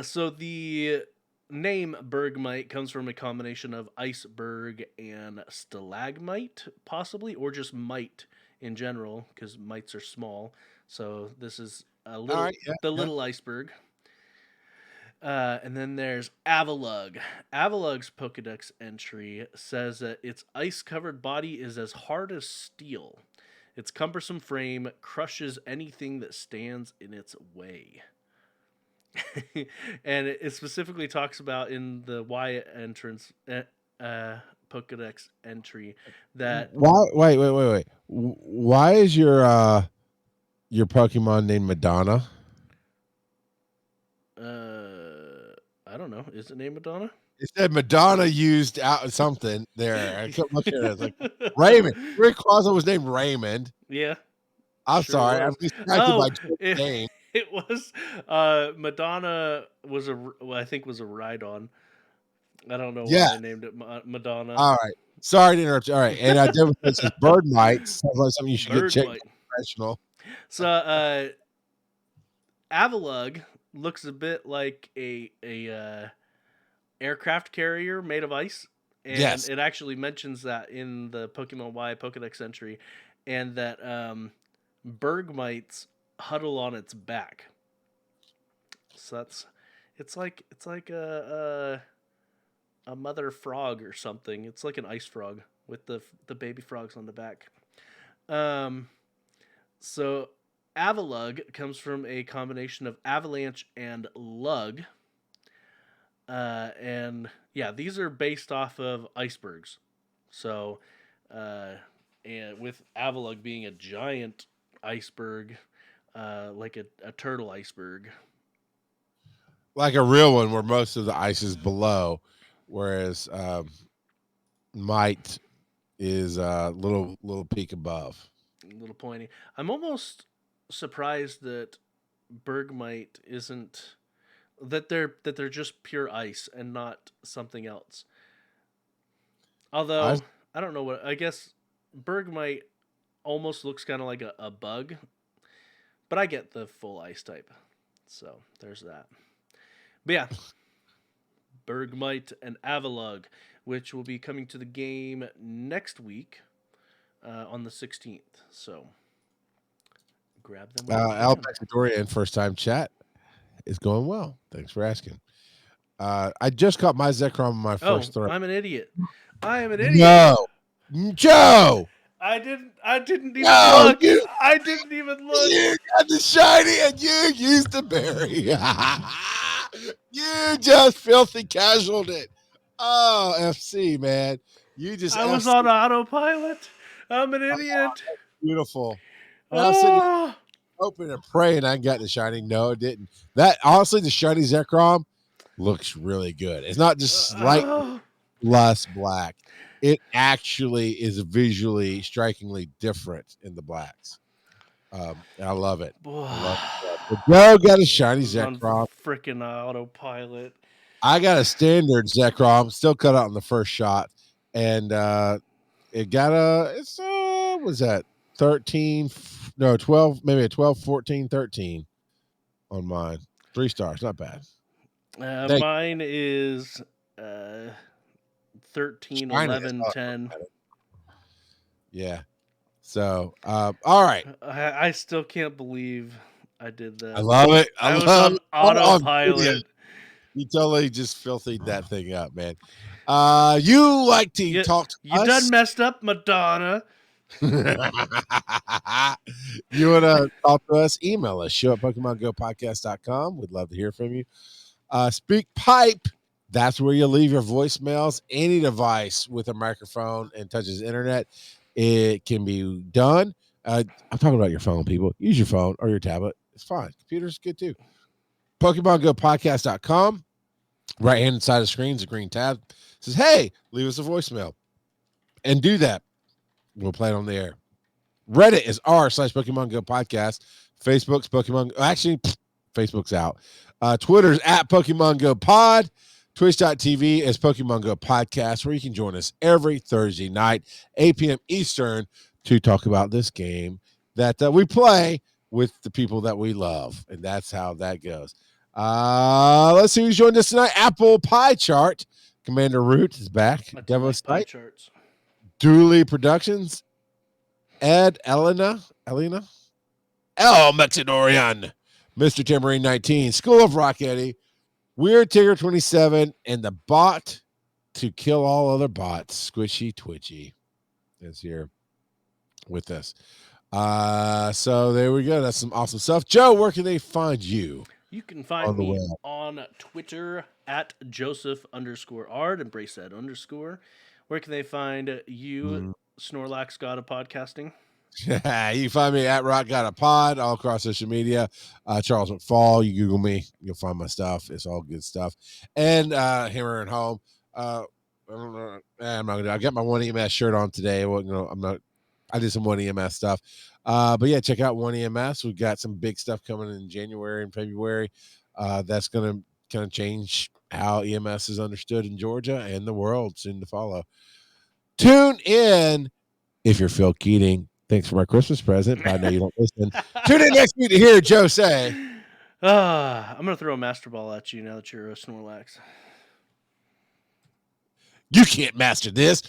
So the name Bergmite comes from a combination of iceberg and stalagmite, possibly, or just mite in general, because mites are small. So this is little iceberg. And then there's Avalugg. Avalugg's Pokedex entry says that its ice-covered body is as hard as steel. Its cumbersome frame crushes anything that stands in its way. And it specifically talks about in the Y entrance Pokedex entry that wait. Why is your Pokemon named Madonna? I don't know. Is it named Madonna? It said Madonna used out something there. I kept looking at it. Like Raymond. Rick Clausen was named Raymond. Yeah. I'm sorry. I'm distracted by name. It was Madonna was I think was a Rhydon. I don't know why I named it Madonna. All right. Sorry to interrupt you. All right. And I did this is Birdmite. Sounds like something you should get checked professional. So Avalugg looks a bit like a aircraft carrier made of ice. And it actually mentions that in the Pokemon Y Pokedex entry, and that Bergmites huddle on its back. So it's like a mother frog or something. It's like an ice frog with the baby frogs on the back. So Avalugg comes from a combination of avalanche and lug. And yeah, these are based off of icebergs. So, and with Avalugg being a giant iceberg, like a turtle iceberg. Like a real one where most of the ice is below, whereas Mite is a little peak above. A little pointy. I'm almost surprised that Bergmite isn't that they're just pure ice and not something else. Although I don't know what, I guess Bergmite almost looks kind of like a bug, but I get the full ice type. So there's that. But yeah, Bergmite and Avalugg, which will be coming to the game next week on the 16th. So grab them. Alex Dorian, first time chat, is going well. Thanks for asking. I just caught my Zekrom on my first throw. I'm an idiot. I am an idiot. No, Joe. I didn't even look. I didn't even look. You got the shiny and you used the berry. You just filthy casualed it. Oh, FC, man. You just I was FC. on autopilot. I'm an idiot. Beautiful. I was sitting Oh, hoping and praying I got the shiny. No, it didn't. That honestly, the shiny Zekrom looks really good. It's not just slight oh. less black. It actually is visually strikingly different in the blacks. I love it. I love it. Joe got a shiny On Zekrom. freaking autopilot. I got a standard Zekrom, still cut out in the first shot, and it got what was that 13? No, 12, maybe a 12, 14, 13 on mine. 3 stars, not bad. Mine is 13, Shiny, 11, 10. Yeah. So, all right. I still can't believe I did that. I love it. I was love on it. autopilot. You totally just filthied that thing up, man. You like to talk to you us? done messed up, Madonna. You want to talk to us? Email us, show at PokemonGoPodcast.com. We'd love to hear from you. Speak Pipe. That's where you leave your voicemails. Any device with a microphone and touches internet, it can be done. I'm talking about your phone, people. Use your phone or your tablet. It's fine. Computer's good too. PokemonGoPodcast.com. Right hand side of the screen is a green tab. It says, hey, leave us a voicemail. And do that. We'll play it on the air. Reddit is r/Pokemon Go Podcast. Facebook's Pokemon. Actually, Facebook's out. Twitter's at Pokemon Go Pod. Twitch.tv is Pokemon Go Podcast, where you can join us every Thursday night, 8 p.m. Eastern, to talk about this game that we play with the people that we love. And that's how that goes. Let's see who's joined us tonight. Apple Pie Chart. Commander Root is back. Devo pie Site. charts. Dooley Productions. Ed Elena. El Mexidorian. Mr. Tamarine 19. School of Rock Eddie. Weird Tigger 27. And the bot to kill all other bots. Squishy Twitchy is here with us. So there we go. That's some awesome stuff. Joe, where can they find you? You can find me on Twitter at Joseph_Ard, embrace that underscore. Where can they find you, Snorlax God of Podcasting? You can find me at Rock Got a Pod all across social media. Charles McFall, you Google me, you'll find my stuff. It's all good stuff. And Hammer and Home. I don't know. I'm not gonna. I got my One EMS shirt on today. I did some One EMS stuff. But yeah, check out One EMS. We've got some big stuff coming in January and February. That's gonna kind of change how EMS is understood in Georgia and the world, soon to follow. Tune in if you're Phil Keating. Thanks for my Christmas present. I know you don't listen. Tune in next week to hear Joe say. I'm going to throw a Master Ball at you now that you're a Snorlax. You can't master this.